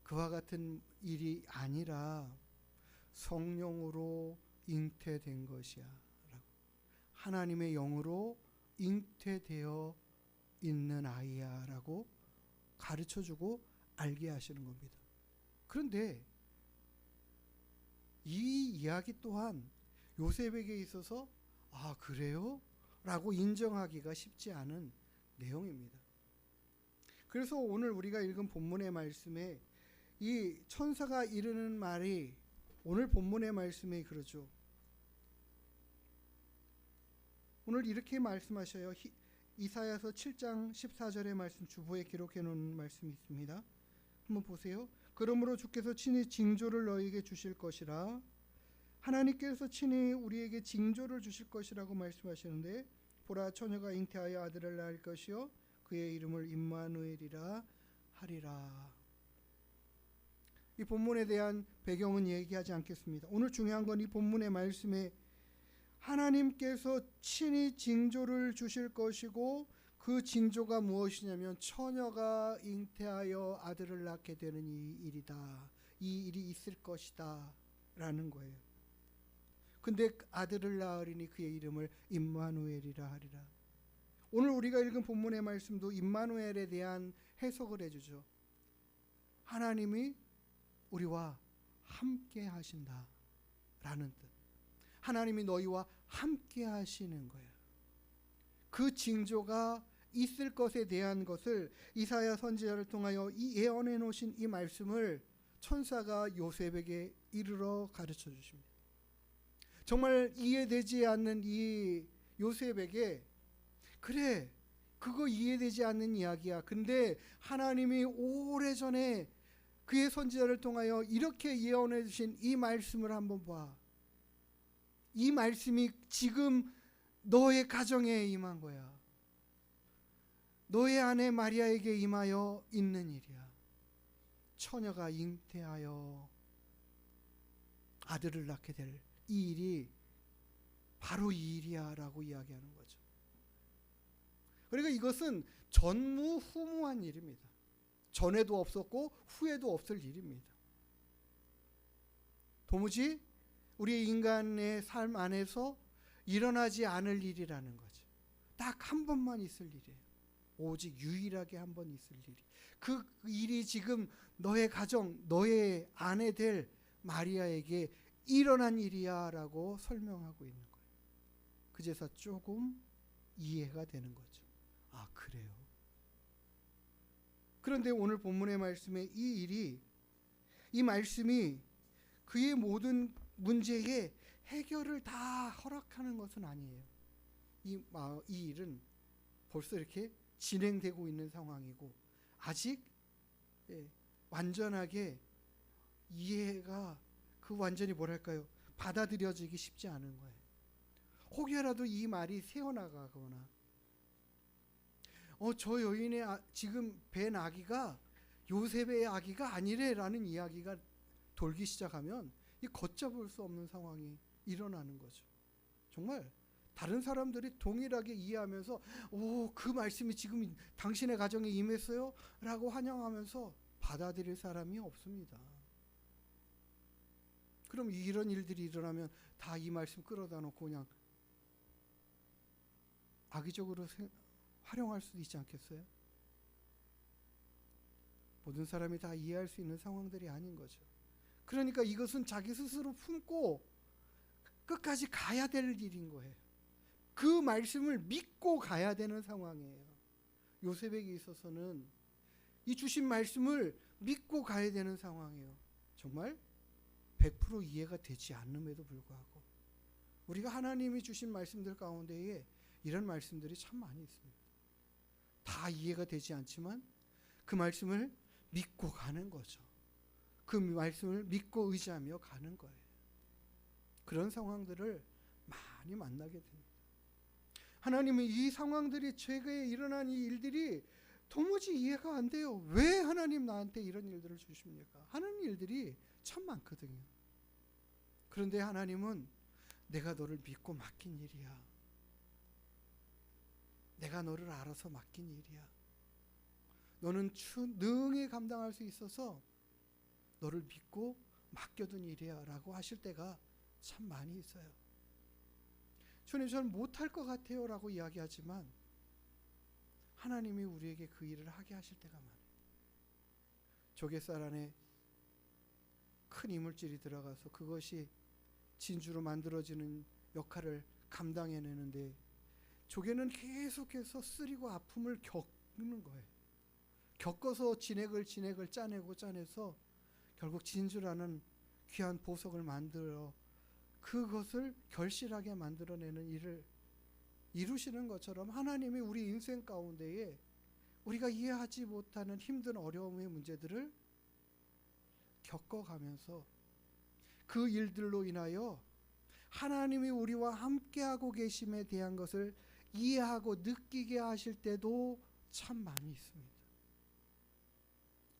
그와 같은 일이 아니라 성령으로 잉태된 것이야 라고, 하나님의 영으로 잉태되어 있는 아이야 라고 가르쳐주고 알게 하시는 겁니다. 그런데 이 이야기 또한 요셉에게 있어서 그래요? 라고 인정하기가 쉽지 않은 내용입니다. 그래서 오늘 우리가 읽은 본문의 말씀에 이 천사가 이르는 말이, 오늘 본문의 말씀에 그러죠. 오늘 이렇게 말씀하셔요. 이사야서 7장 14절의 말씀 주보에 기록해 놓은 말씀이 있습니다. 한번 보세요. 그러므로 주께서 친히 징조를 너희에게 주실 것이라. 하나님께서 친히 우리에게 징조를 주실 것이라고 말씀하시는데, 보라 처녀가 잉태하여 아들을 낳을 것이요 그의 이름을 임마누엘이라 하리라. 이 본문에 대한 배경은 얘기하지 않겠습니다. 오늘 중요한 건 이 본문의 말씀에 하나님께서 친히 징조를 주실 것이고, 그 징조가 무엇이냐면 처녀가 잉태하여 아들을 낳게 되는 이 일이다. 이 일이 있을 것이다 라는 거예요. 근데 아들을 낳으리니 그의 이름을 임마누엘이라 하리라. 오늘 우리가 읽은 본문의 말씀도 임마누엘에 대한 해석을 해주죠. 하나님이 우리와 함께 하신다 라는 뜻. 하나님이 너희와 함께 하시는 거예요. 그 징조가 있을 것에 대한 것을 이사야 선지자를 통하여 이 예언해 놓으신 이 말씀을 천사가 요셉에게 이르러 가르쳐 주십니다. 정말 이해되지 않는 이 요셉에게, 그래 그거 이해되지 않는 이야기야. 근데 하나님이 오래전에 그의 선지자를 통하여 이렇게 예언해 주신 이 말씀을 한번 봐. 이 말씀이 지금 너의 가정에 임한 거야. 너의 아내 마리아에게 임하여 있는 일이야. 처녀가 잉태하여 아들을 낳게 될 이 일이 바로 이 일이야 라고 이야기하는 거죠. 그러니까 이것은 전무후무한 일입니다. 전에도 없었고 후에도 없을 일입니다. 도무지 우리 인간의 삶 안에서 일어나지 않을 일이라는 거죠. 딱 한 번만 있을 일이에요. 오직 유일하게 한 번 있을 일이. 그 일이 지금 너의 가정, 너의 아내 될 마리아에게 일어난 일이야 라고 설명하고 있는 거예요. 그제서 조금 이해가 되는 거죠. 아, 그래요. 그런데 오늘 본문의 말씀에 이 말씀이 그의 모든 문제의 해결을 다 허락하는 것은 아니에요. 이 일은 벌써 이렇게 진행되고 있는 상황이고 아직 완전하게 이해가 완전히 뭐랄까요, 받아들여지기 쉽지 않은 거예요. 혹여라도 이 말이 새어나가거나 저 여인의 지금 뵌 아기가 요셉의 아기가 아니래라는 이야기가 돌기 시작하면 이 걷잡을 수 없는 상황이 일어나는 거죠. 정말 다른 사람들이 동일하게 이해하면서 그 말씀이 지금 당신의 가정에 임했어요? 라고 환영하면서 받아들일 사람이 없습니다. 그럼 이런 일들이 일어나면 다 이 말씀 끌어다 놓고 그냥 악의적으로 활용할 수도 있지 않겠어요? 모든 사람이 다 이해할 수 있는 상황들이 아닌 거죠. 그러니까 이것은 자기 스스로 품고 끝까지 가야 될 일인 거예요. 그 말씀을 믿고 가야 되는 상황이에요. 요셉에게 있어서는 이 주신 말씀을 믿고 가야 되는 상황이에요. 정말 100% 이해가 되지 않음에도 불구하고 우리가 하나님이 주신 말씀들 가운데에 이런 말씀들이 참 많이 있습니다. 다 이해가 되지 않지만 그 말씀을 믿고 가는 거죠. 그 말씀을 믿고 의지하며 가는 거예요. 그런 상황들을 많이 만나게 됩니다. 하나님은 이 상황들이 최근에 일어난 이 일들이 도무지 이해가 안 돼요. 왜 하나님 나한테 이런 일들을 주십니까? 하는 일들이 참 많거든요. 그런데 하나님은 내가 너를 믿고 맡긴 일이야. 내가 너를 알아서 맡긴 일이야. 너는 능히 감당할 수 있어서 너를 믿고 맡겨둔 일이야 라고 하실 때가 참 많이 있어요. 주님, 저는 못할 것 같아요 라고 이야기하지만 하나님이 우리에게 그 일을 하게 하실 때가 많아요. 조갯살 안에 큰 이물질이 들어가서 그것이 진주로 만들어지는 역할을 감당해내는데 조개는 계속해서 쓰리고 아픔을 겪는 거예요. 겪어서 진액을 짜내서 결국 진주라는 귀한 보석을 만들어 그것을 결실하게 만들어내는 일을 이루시는 것처럼 하나님이 우리 인생 가운데에 우리가 이해하지 못하는 힘든 어려움의 문제들을 겪어가면서 그 일들로 인하여 하나님이 우리와 함께하고 계심에 대한 것을 이해하고 느끼게 하실 때도 참 많이 있습니다.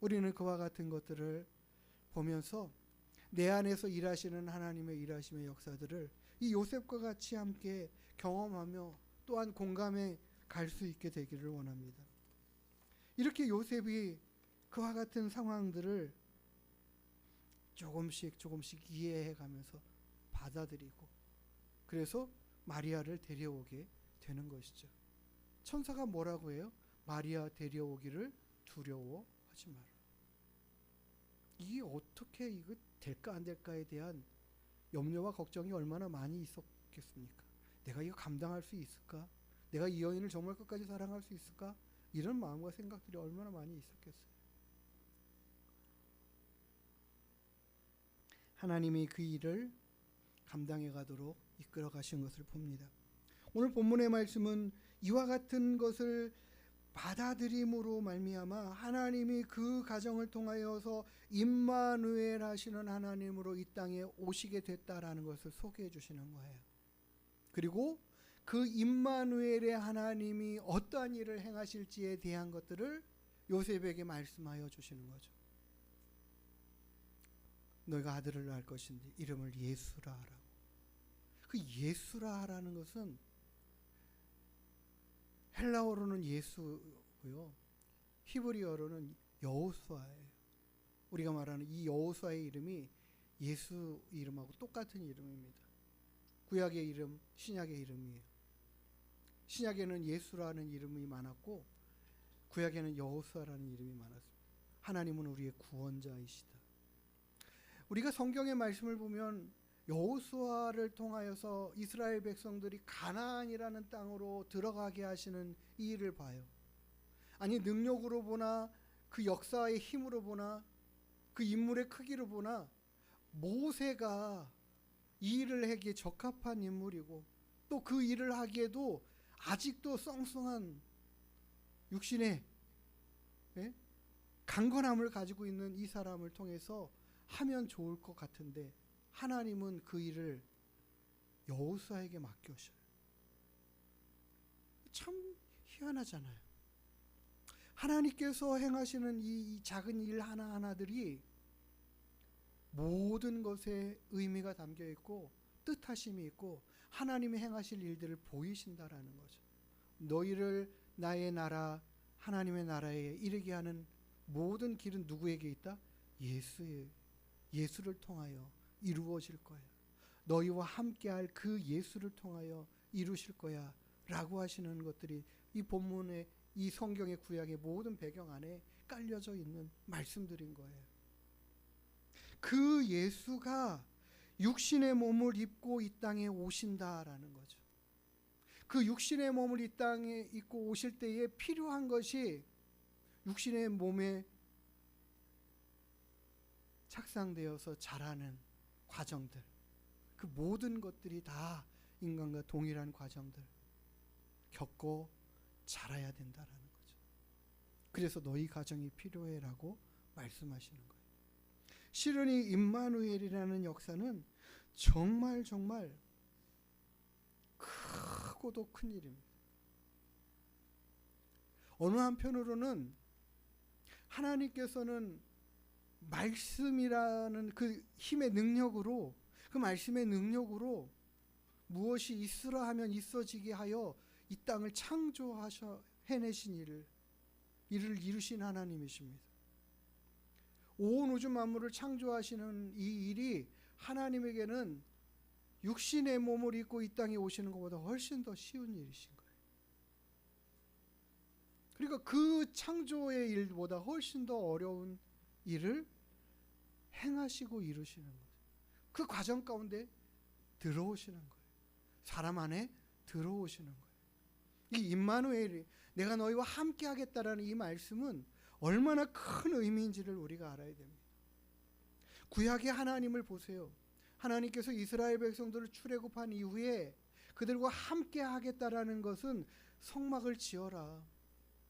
우리는 그와 같은 것들을 보면서 내 안에서 일하시는 하나님의 일하심의 역사들을 이 요셉과 같이 함께 경험하며 또한 공감해 갈 수 있게 되기를 원합니다. 이렇게 요셉이 그와 같은 상황들을 조금씩 이해해 가면서 받아들이고 그래서 마리아를 데려오게 되는 것이죠. 천사가 뭐라고 해요? 마리아 데려오기를 두려워하지 마라. 이게 어떻게 이거 될까 안 될까에 대한 염려와 걱정이 얼마나 많이 있었겠습니까? 내가 이거 감당할 수 있을까? 내가 이 여인을 정말 끝까지 사랑할 수 있을까? 이런 마음과 생각들이 얼마나 많이 있었겠어요. 하나님이 그 일을 감당해 가도록 이끌어 가신 것을 봅니다. 오늘 본문의 말씀은 이와 같은 것을 받아들임으로 말미암아 하나님이 그 가정을 통하여서 임마누엘 하시는 하나님으로 이 땅에 오시게 됐다라는 것을 소개해 주시는 거예요. 그리고 그 임마누엘의 하나님이 어떠한 일을 행하실지에 대한 것들을 요셉에게 말씀하여 주시는 거죠. 너희가 아들을 낳을 것인데 이름을 예수라 하라고. 그 예수라 하라는 것은 헬라어로는 예수고요. 히브리어로는 여호수아예요. 우리가 말하는 이 여호수아의 이름이 예수 이름하고 똑같은 이름입니다. 구약의 이름, 신약의 이름이에요. 신약에는 예수라는 이름이 많았고 구약에는 여호수아라는 이름이 많았습니다. 하나님은 우리의 구원자이시다. 우리가 성경의 말씀을 보면 여호수아를 통하여서 이스라엘 백성들이 가나안이라는 땅으로 들어가게 하시는 이 일을 봐요. 아니 능력으로 보나 그 역사의 힘으로 보나 그 인물의 크기로 보나 모세가 이 일을 하기에 적합한 인물이고 또 그 일을 하기에도 아직도 썽썽한 육신의 강건함을 가지고 있는 이 사람을 통해서 하면 좋을 것 같은데 하나님은 그 일을 여호수아에게 맡겨주셔요. 참 희한하잖아요. 하나님께서 행하시는 이 작은 일 하나하나들이 모든 것에 의미가 담겨 있고 뜻하심이 있고 하나님이 행하실 일들을 보이신다라는 거죠. 너희를 나의 나라 하나님의 나라에 이르게 하는 모든 길은 누구에게 있다? 예수를 통하여 이루어질 거야. 너희와 함께할 그 예수를 통하여 이루실 거야 라고 하시는 것들이 이 본문의 이 성경의 구약의 모든 배경 안에 깔려져 있는 말씀들인 거예요. 그 예수가 육신의 몸을 입고 이 땅에 오신다라는 거죠. 그 육신의 몸을 이 땅에 입고 오실 때에 필요한 것이 육신의 몸에 착상되어서 자라는 과정들, 그 모든 것들이 다 인간과 동일한 과정들 겪고 자라야 된다라는 거죠. 그래서 너희 가정이 필요해라고 말씀하시는 거예요. 실은 이 임마누엘이라는 역사는 정말 크고도 큰 일입니다. 어느 한편으로는 하나님께서는 말씀이라는 그 힘의 능력으로 그 말씀의 능력으로 무엇이 있으라 하면 있어지게 하여 이 땅을 창조하셔 해내신 이를 이루신 하나님이십니다. 온 우주 만물을 창조하시는 이 일이 하나님에게는 육신의 몸을 입고 이 땅에 오시는 것보다 훨씬 더 쉬운 일이신 거예요. 그러니까 그 창조의 일보다 훨씬 더 어려운 일을 행하시고 이루시는 거예요. 그 과정 가운데 들어오시는 거예요. 사람 안에 들어오시는 거예요. 이 임마누엘이 내가 너희와 함께 하겠다라는 이 말씀은 얼마나 큰 의미인지를 우리가 알아야 됩니다. 구약의 하나님을 보세요. 하나님께서 이스라엘 백성들을 출애굽한 이후에 그들과 함께 하겠다라는 것은 성막을 지어라.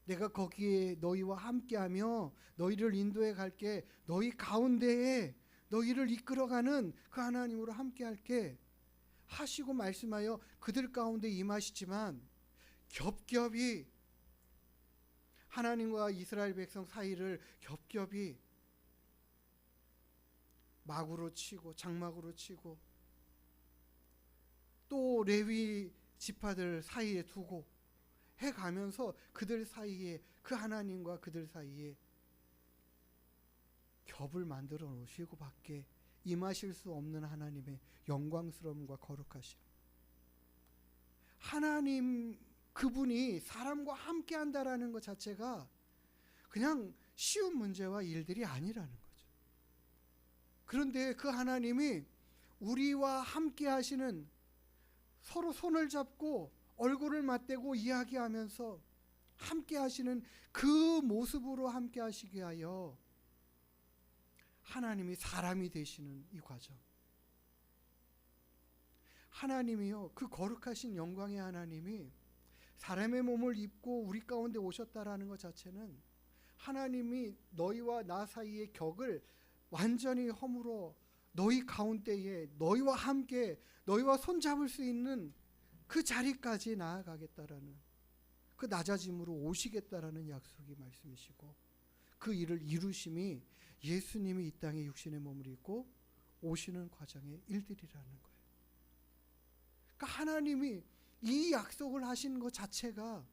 내가 거기에 너희와 함께하며 너희를 인도해 갈게. 너희 가운데에 너희를 이끌어가는 그 하나님으로 함께할게 하시고 말씀하여 그들 가운데 임하시지만 겹겹이 하나님과 이스라엘 백성 사이를 겹겹이 막으로 치고 장막으로 치고 또 레위 지파들 사이에 두고 해가면서 그들 사이에 그 하나님과 그들 사이에 겹을 만들어 놓으시고 밖에 임하실 수 없는 하나님의 영광스러움과 거룩하심. 하나님 그분이 사람과 함께 한다라는 것 자체가 그냥 쉬운 문제와 일들이 아니라는 거죠. 그런데 그 하나님이 우리와 함께 하시는, 서로 손을 잡고 얼굴을 맞대고 이야기하면서 함께 하시는 그 모습으로 함께 하시게 하여 하나님이 사람이 되시는 이 과정. 하나님이요, 그 거룩하신 영광의 하나님이 사람의 몸을 입고 우리 가운데 오셨다라는 것 자체는 하나님이 너희와 나 사이의 격을 완전히 허물어 너희 가운데에 너희와 함께 너희와 손잡을 수 있는 그 자리까지 나아가겠다라는, 그 낮아짐으로 오시겠다라는 약속이 말씀이시고, 그 일을 이루심이 예수님이 이 땅에 육신의 몸을 입고 오시는 과정의 일들이라는 거예요. 그러니까 하나님이 이 약속을 하신 것 자체가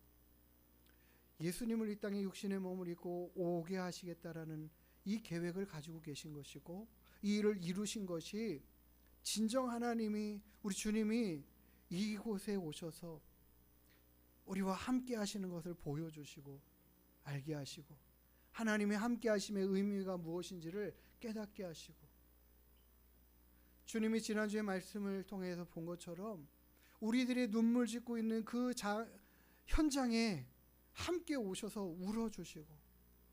예수님을 이 땅에 육신의 몸을 입고 오게 하시겠다라는 이 계획을 가지고 계신 것이고, 이 일을 이루신 것이 진정 하나님이, 우리 주님이 이곳에 오셔서 우리와 함께 하시는 것을 보여주시고 알게 하시고, 하나님의 함께 하심의 의미가 무엇인지를 깨닫게 하시고, 주님이 지난주에 말씀을 통해서 본 것처럼 우리들의 눈물 짓고 있는 그 현장에 함께 오셔서 울어주시고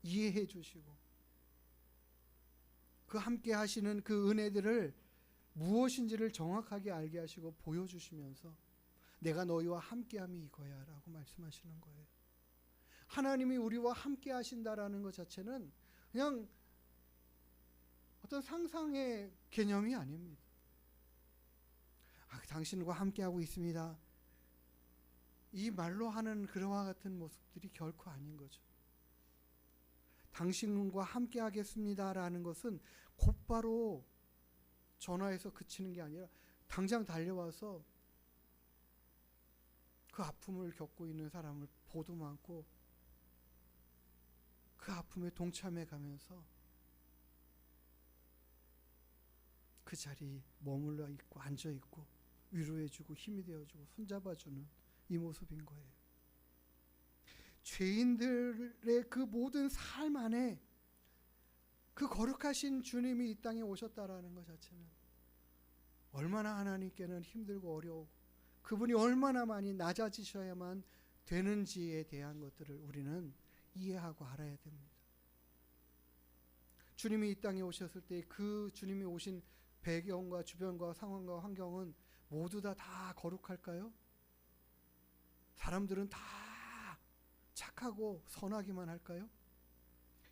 이해해 주시고, 그 함께 하시는 그 은혜들을 무엇인지를 정확하게 알게 하시고 보여주시면서 내가 너희와 함께함이 이거야 라고 말씀하시는 거예요. 하나님이 우리와 함께 하신다라는 것 자체는 그냥 어떤 상상의 개념이 아닙니다. 당신과 함께하고 있습니다, 이 말로 하는 그와 같은 모습들이 결코 아닌 거죠. 당신과 함께 하겠습니다라는 것은 곧바로 전화해서 그치는 게 아니라 당장 달려와서 그 아픔을 겪고 있는 사람을 보도만고 그 아픔에 동참해 가면서 그 자리에 머물러 있고 앉아 있고 위로해주고 힘이 되어주고 손잡아주는 이 모습인 거예요. 죄인들의 그 모든 삶 안에 그 거룩하신 주님이 이 땅에 오셨다라는 것 자체는 얼마나 하나님께는 힘들고 어려우고 그분이 얼마나 많이 낮아지셔야만 되는지에 대한 것들을 우리는 이해하고 알아야 됩니다. 주님이 이 땅에 오셨을 때 그 주님이 오신 배경과 주변과 상황과 환경은 모두 다 거룩할까요? 사람들은 다 착하고 선하기만 할까요?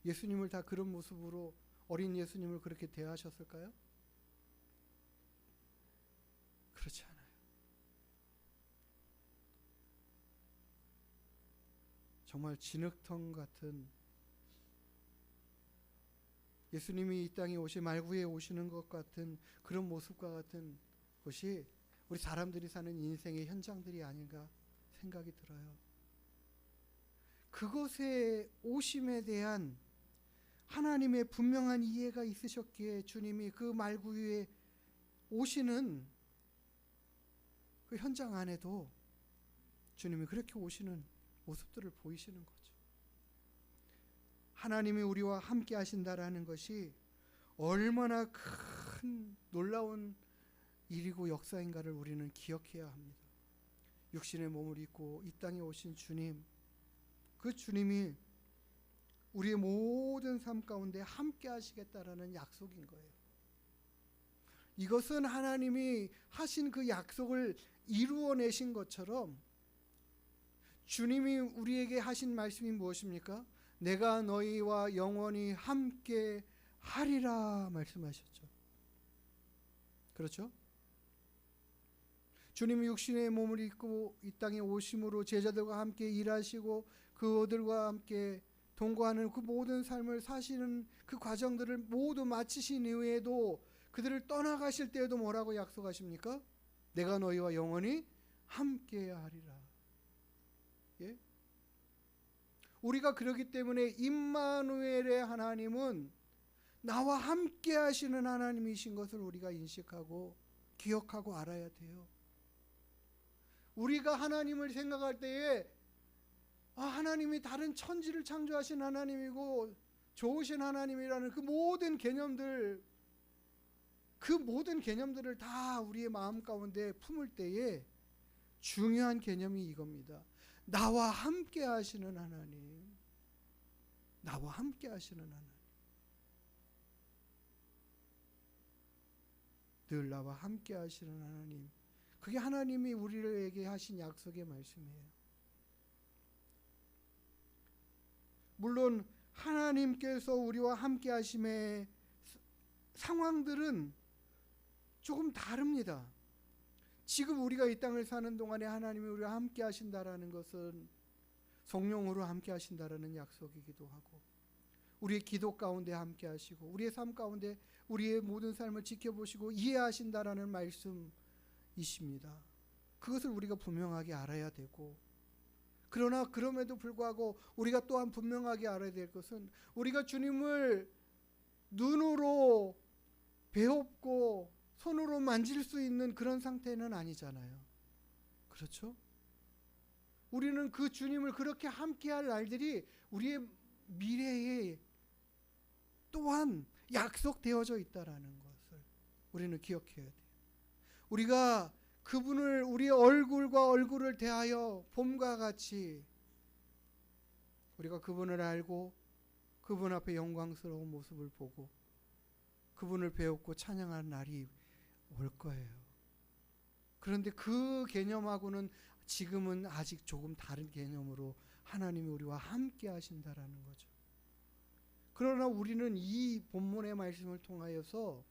예수님을 다 그런 모습으로, 어린 예수님을 그렇게 대하셨을까요? 그렇지 않아요. 정말 진흙탕 같은, 예수님이 이 땅에 말구에 오시는 것 같은 그런 모습과 같은 것이 우리 사람들이 사는 인생의 현장들이 아닌가 생각이 들어요. 그것의 오심에 대한 하나님의 분명한 이해가 있으셨기에 주님이 그 말구 위에 오시는 그 현장 안에도 주님이 그렇게 오시는 모습들을 보이시는 거죠. 하나님이 우리와 함께 하신다라는 것이 얼마나 큰 놀라운 일이고 역사인가를 우리는 기억해야 합니다. 육신의 몸을 입고 이 땅에 오신 주님, 그 주님이 우리의 모든 삶 가운데 함께 하시겠다라는 약속인 거예요. 이것은 하나님이 하신 그 약속을 이루어내신 것처럼 주님이 우리에게 하신 말씀이 무엇입니까? 내가 너희와 영원히 함께 하리라 말씀하셨죠. 그렇죠? 주님이 육신의 몸을 입고 이 땅에 오심으로 제자들과 함께 일하시고 그들과 함께 동거하는 그 모든 삶을 사시는 그 과정들을 모두 마치신 이후에도 그들을 떠나가실 때에도 뭐라고 약속하십니까? 내가 너희와 영원히 함께 하리라. 예? 우리가 그렇기 때문에 임마누엘의 하나님은 나와 함께 하시는 하나님이신 것을 우리가 인식하고 기억하고 알아야 돼요. 우리가 하나님을 생각할 때에 하나님이 다른 천지를 창조하신 하나님이고 좋으신 하나님이라는 그 모든 개념들을 다 우리의 마음 가운데 품을 때에 중요한 개념이 이겁니다. 나와 함께 하시는 하나님. 나와 함께 하시는 하나님. 늘 나와 함께 하시는 하나님. 그게 하나님이 우리에게 하신 약속의 말씀이에요. 물론 하나님께서 우리와 함께 하심의 상황들은 조금 다릅니다. 지금 우리가 이 땅을 사는 동안에 하나님이 우리와 함께 하신다라는 것은 성령으로 함께 하신다라는 약속이기도 하고 우리의 기도 가운데 함께 하시고 우리의 삶 가운데 우리의 모든 삶을 지켜보시고 이해하신다라는 말씀이십니다. 그것을 우리가 분명하게 알아야 되고 그러나 그럼에도 불구하고 우리가 또한 분명하게 알아야 될 것은 우리가 주님을 눈으로 배웁고 손으로 만질 수 있는 그런 상태는 아니잖아요. 그렇죠? 우리는 그 주님을 그렇게 함께할 날들이 우리의 미래에 또한 약속되어져 있다라는 것을 우리는 기억해야 돼요. 우리가 그분을 우리의 얼굴과 얼굴을 대하여 봄과 같이 우리가 그분을 알고 그분 앞에 영광스러운 모습을 보고 그분을 배웠고 찬양하는 날이 올 거예요. 그런데 그 개념하고는 지금은 아직 조금 다른 개념으로 하나님이 우리와 함께 하신다라는 거죠. 그러나 우리는 이 본문의 말씀을 통하여서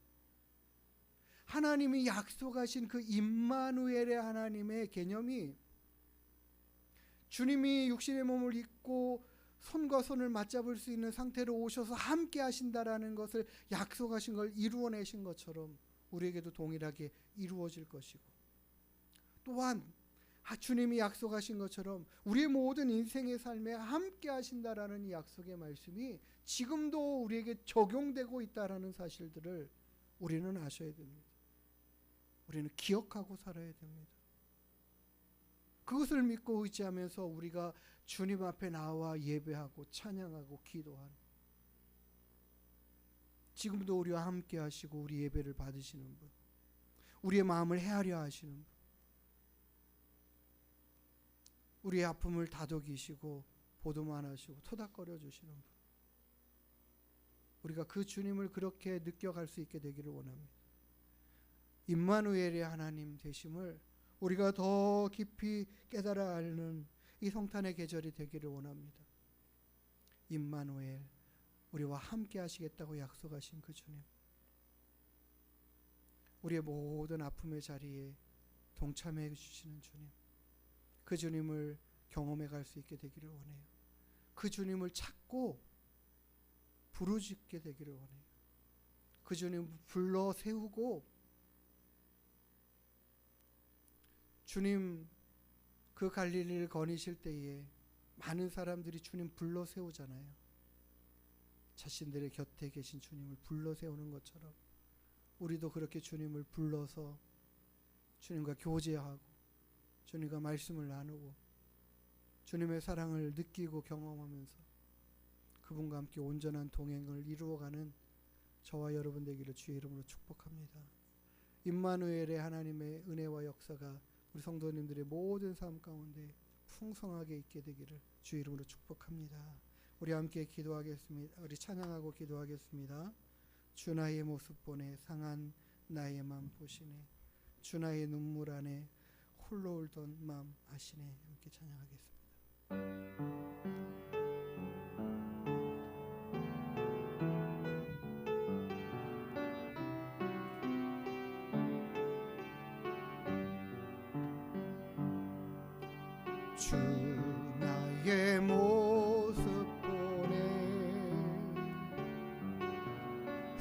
하나님이 약속하신 그 임마누엘의 하나님의 개념이 주님이 육신의 몸을 입고 손과 손을 맞잡을 수 있는 상태로 오셔서 함께 하신다라는 것을 약속하신 걸 이루어내신 것처럼 우리에게도 동일하게 이루어질 것이고 또한 주님이 약속하신 것처럼 우리의 모든 인생의 삶에 함께 하신다라는 이 약속의 말씀이 지금도 우리에게 적용되고 있다라는 사실들을 우리는 아셔야 됩니다. 우리는 기억하고 살아야 됩니다. 그것을 믿고 의지하면서 우리가 주님 앞에 나와 예배하고 찬양하고 기도하는 지금도 우리와 함께 하시고 우리 예배를 받으시는 분, 우리의 마음을 헤아려 하시는 분, 우리의 아픔을 다독이시고 보도만 하시고 토닥거려 주시는 분, 우리가 그 주님을 그렇게 느껴갈 수 있게 되기를 원합니다. 임마누엘의 하나님 되심을 우리가 더 깊이 깨달아 알는 이 성탄의 계절이 되기를 원합니다. 임마누엘, 우리와 함께 하시겠다고 약속하신 그 주님, 우리의 모든 아픔의 자리에 동참해 주시는 주님, 그 주님을 경험해 갈 수 있게 되기를 원해요. 그 주님을 찾고 부르짖게 되기를 원해요. 그 주님 불러 세우고 주님 그 갈릴리를 거니실 때에 많은 사람들이 주님 불러 세우잖아요. 자신들의 곁에 계신 주님을 불러 세우는 것처럼 우리도 그렇게 주님을 불러서 주님과 교제하고 주님과 말씀을 나누고 주님의 사랑을 느끼고 경험하면서 그분과 함께 온전한 동행을 이루어가는 저와 여러분 되기를 주의 이름으로 축복합니다. 임마누엘의 하나님의 은혜와 역사가 우리 성도님들의 모든 삶 가운데 풍성하게 있게 되기를 주의 이름으로 축복합니다. 우리 함께 기도하겠습니다. 우리 찬양하고 기도하겠습니다. 주 나의 모습 보내 상한 나의 맘 보시네. 주 나의 눈물 안에 홀로 울던 맘 아시네. 함께 찬양하겠습니다. 주 나의 모습 보네.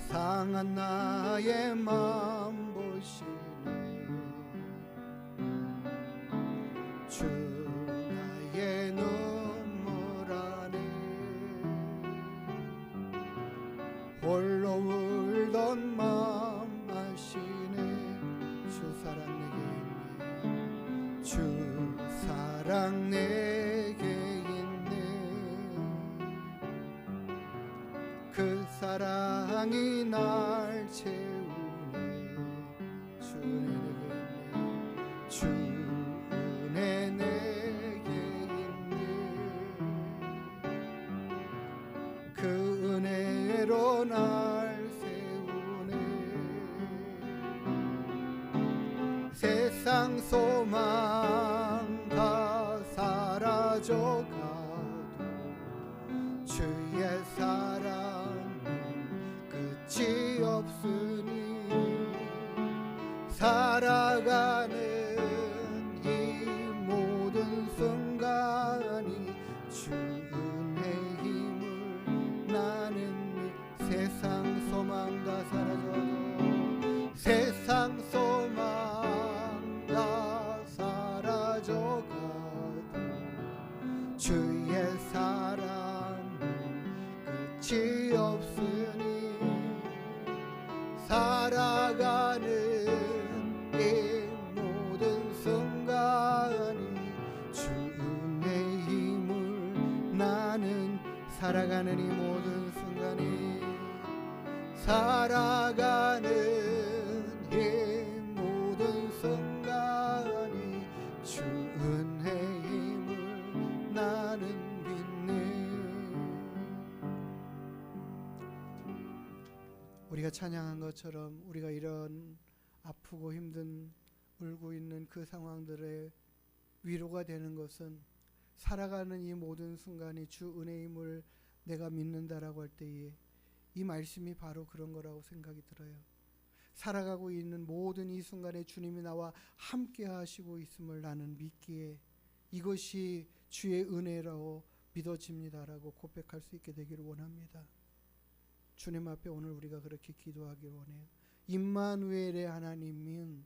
상한 나의 맘 보시네. 주 나의 눈물 안에 홀로 울던 맘 아시네. 주 사랑 내게 있네. 주 사랑 내게 있네. 그 사랑이 날 채우네. 주 은혜 내게 있네. 그 은혜로 날 세우네. 세상 소망 다 사라져가도 주의 사랑은 끝이 없으니 살아가는 이 모든 순간이 주 은혜 힘을 나는 세상 소망 다 사라져도 세상 소망 다 사라져가도 주의 사랑은 끝이 없으니 살아가는 이 모든 순간이 주 은혜 힘을 나는 살아가는 이 모든 순간이 살아가는 이 모든 순간이 주 은혜 힘을 나는 믿네. 우리가 찬양한 것처럼 우리가 이런 아프고 힘든 울고 있는 그 상황들의 위로가 되는 것은 살아가는 이 모든 순간이 주 은혜의 힘을 내가 믿는다라고 할 때에 이 말씀이 바로 그런 거라고 생각이 들어요. 살아가고 있는 모든 이 순간에 주님이 나와 함께 하시고 있음을 나는 믿기에 이것이 주의 은혜라고 믿어집니다라고 고백할 수 있게 되기를 원합니다. 주님 앞에 오늘 우리가 그렇게 기도하기를 원해요. 임마누엘의 하나님은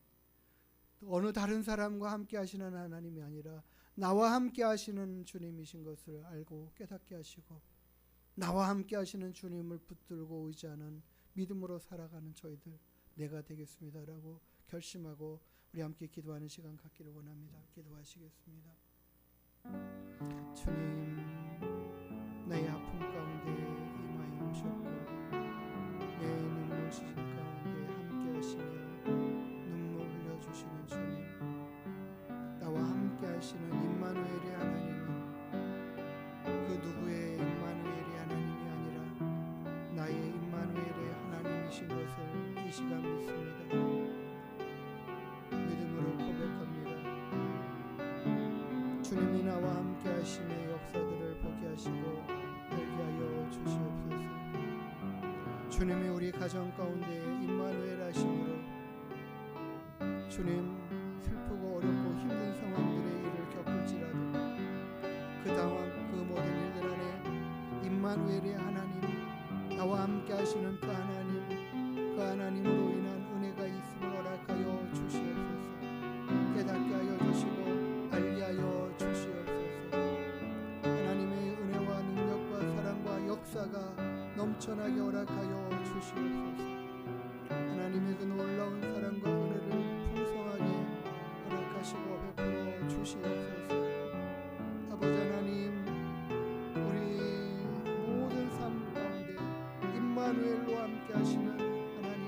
어느 다른 사람과 함께 하시는 하나님이 아니라 나와 함께 하시는 주님이신 것을 알고 깨닫게 하시고 나와 함께 하시는 주님을 붙들고 의지하는 믿음으로 살아가는 저희들 내가 되겠습니다라고 결심하고 우리 함께 기도하는 시간 갖기를 원합니다. 기도하시겠습니다. 주님, 나의 아픔 가운데 임하여 오셨고 내 눈물 시즌 가운데 함께 하시며 눈물 흘려주시는 주님, 나와 함께 하시는 임마누엘의 하나님은 그 누구의 임마누엘의 하나님이 아니라 나의 임마누엘의 하나님이신 것을 이 시간 믿습니다. 믿음으로 고백합니다. 주님이 나와 함께 하시며 역사들을 보게 하시고 알게 하여 주시옵소서. 주님이 우리 가정 가운데 임마누엘 하심으로 주님 슬프고 어렵고 힘든 상황들의 일을 겪을지라도 그 모든 일들 안에 임마누엘의 하나님, 나와 함께 하시는 그 하나님으로 인한 은혜가 있음을 허락하여 주시옵소서. 깨닫게 하여 주시고 알게 하여 주시옵소서. 하나님의 은혜와 능력과 사랑과 역사가 넘쳐나게 허락하여 주시옵소서. 하나님의 그 놀라운 사랑과 은혜를 풍성하게 허락하시고 베풀어 주시옵소서. 아버지 하나님, 우리 모든 삶 가운데 임마누엘로 함께 하시는 하나님,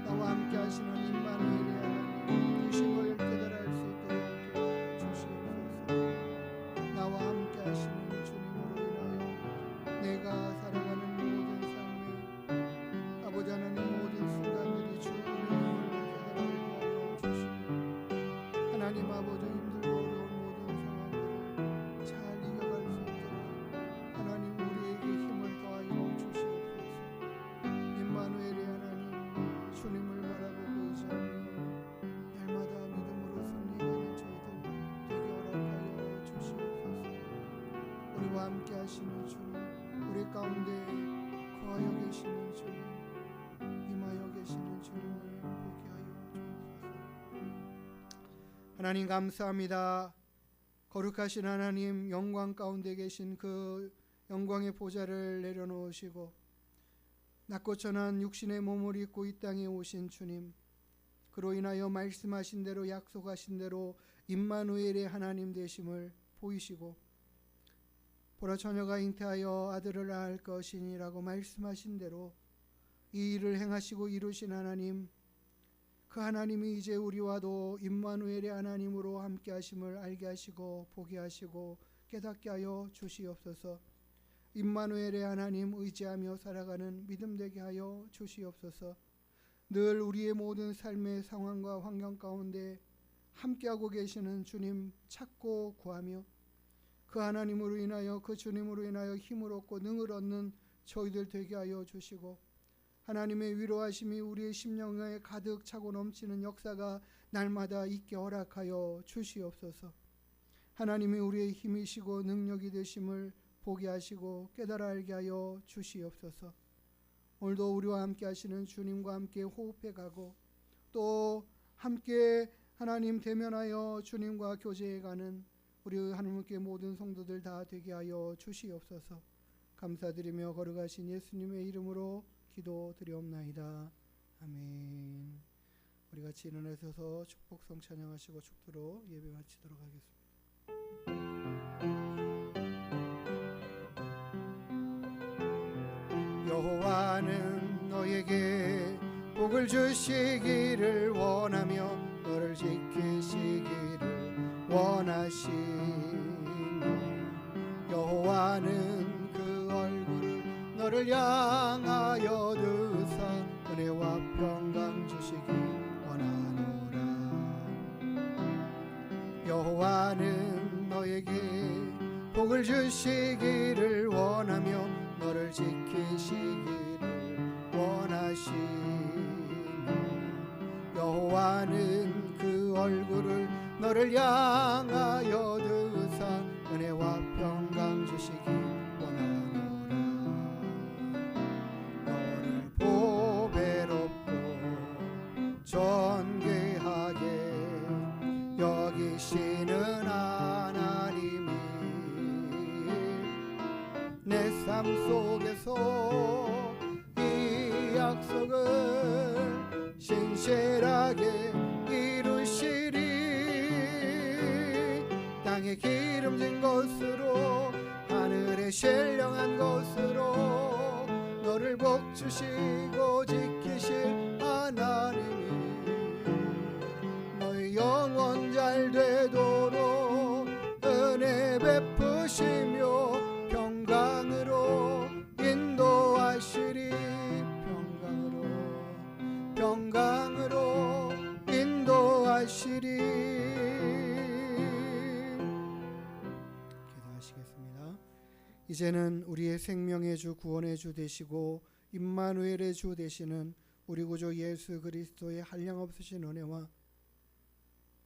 나와 함께 하시는 임마누엘의 하나님 주심을 깨달아 알 수 있도록 도와주시옵소서. 나와 함께 하시는 주님으로 인하여 내가 살아가는 모든 삶에 아버지 하나님 모든 순간들이 주 가운데 거하여 계시는 주님, 임하여 계시는 주님을 보게 하여 주옵소서. 하나님 감사합니다. 거룩하신 하나님, 영광 가운데 계신 그 영광의 보좌를 내려놓으시고 낮고 천한 육신의 몸을 입고 이 땅에 오신 주님, 그로 인하여 말씀하신 대로 약속하신 대로 임마누엘의 하나님 되심을 보이시고 보라 처녀가 잉태하여 아들을 낳을 것이니라고 말씀하신 대로 이 일을 행하시고 이루신 하나님, 그 하나님이 이제 우리와도 임마누엘의 하나님으로 함께 하심을 알게 하시고 보게 하시고 깨닫게 하여 주시옵소서. 임마누엘의 하나님 의지하며 살아가는 믿음 되게 하여 주시옵소서. 늘 우리의 모든 삶의 상황과 환경 가운데 함께하고 계시는 주님 찾고 구하며 그 하나님으로 인하여 그 주님으로 인하여 힘을 얻고 능을 얻는 저희들 되게 하여 주시고 하나님의 위로하심이 우리의 심령에 가득 차고 넘치는 역사가 날마다 있게 허락하여 주시옵소서. 하나님이 우리의 힘이시고 능력이 되심을 보게 하시고 깨달아 알게 하여 주시옵소서. 오늘도 우리와 함께 하시는 주님과 함께 호흡해 가고 또 함께 하나님 대면하여 주님과 교제해 가는 우리 하나님께 모든 성도들 다 되게 하여 주시옵소서. 감사드리며 거룩하신 예수님의 이름으로 기도드리옵나이다. 아멘. 우리 같이 일어나셔서 축복성 찬양하시고 축도로 예배 마치도록 하겠습니다. 여호와는 너에게 복을 주시기를 원하며 너를 지키시기를 원하시니 여호와는 그 얼굴을 너를 향하여 드사 은혜와 평강 주시기 원하노라. 여호와는 너에게 복을 주시기를 원하며 너를 지키시기를 원하시니 여호와는 그 얼굴을 너를 향하여 드사 은혜와 평강 주시기 원하노라. 너를 보배롭고 존귀하게 여기시는 하나님이 내 삶 속에서 이 약속을 신실하게 이루시리. 땅에 기름진 것으로 하늘에 신령한 것으로 너를 복주시고 지키실 하나님이 너의 영원 잘 되도록 은혜 베푸시며 평강으로 인도하시리. 평강으로 인도하시리. 기도하시겠습니다. 이제는 우리의 생명의 주 구원의 주 되시고 임마누엘의 주 되시는 우리 구주 예수 그리스도의 한량없으신 은혜와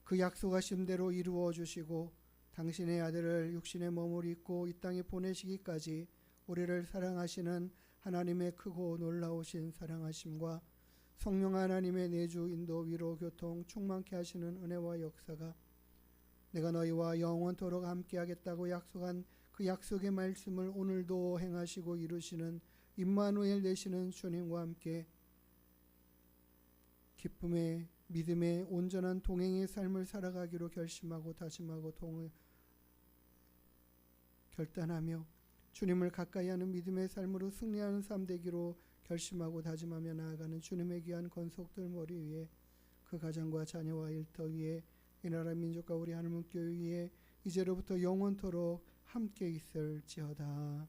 그 약속하신 대로 이루어 주시고 당신의 아들을 육신의 몸을 입고 이 땅에 보내시기까지 우리를 사랑하시는 하나님의 크고 놀라우신 사랑하심과 성령 하나님의 내주 인도 위로 교통 충만케 하시는 은혜와 역사가 내가 너희와 영원토록 함께하겠다고 약속한 그 약속의 말씀을 오늘도 행하시고 이루시는 임마누엘 되시는 주님과 함께 기쁨의 믿음의 온전한 동행의 삶을 살아가기로 결심하고 다짐하고 결단하며 주님을 가까이 하는 믿음의 삶으로 승리하는 삶 되기로 결심하고 다짐하며 나아가는 주님의 귀한 권속들 머리 위에 그 가정과 자녀와 일터 위에 이 나라 민족과 우리 하나님 교회 위에 이제로부터 영원토록 함께 있을지어다.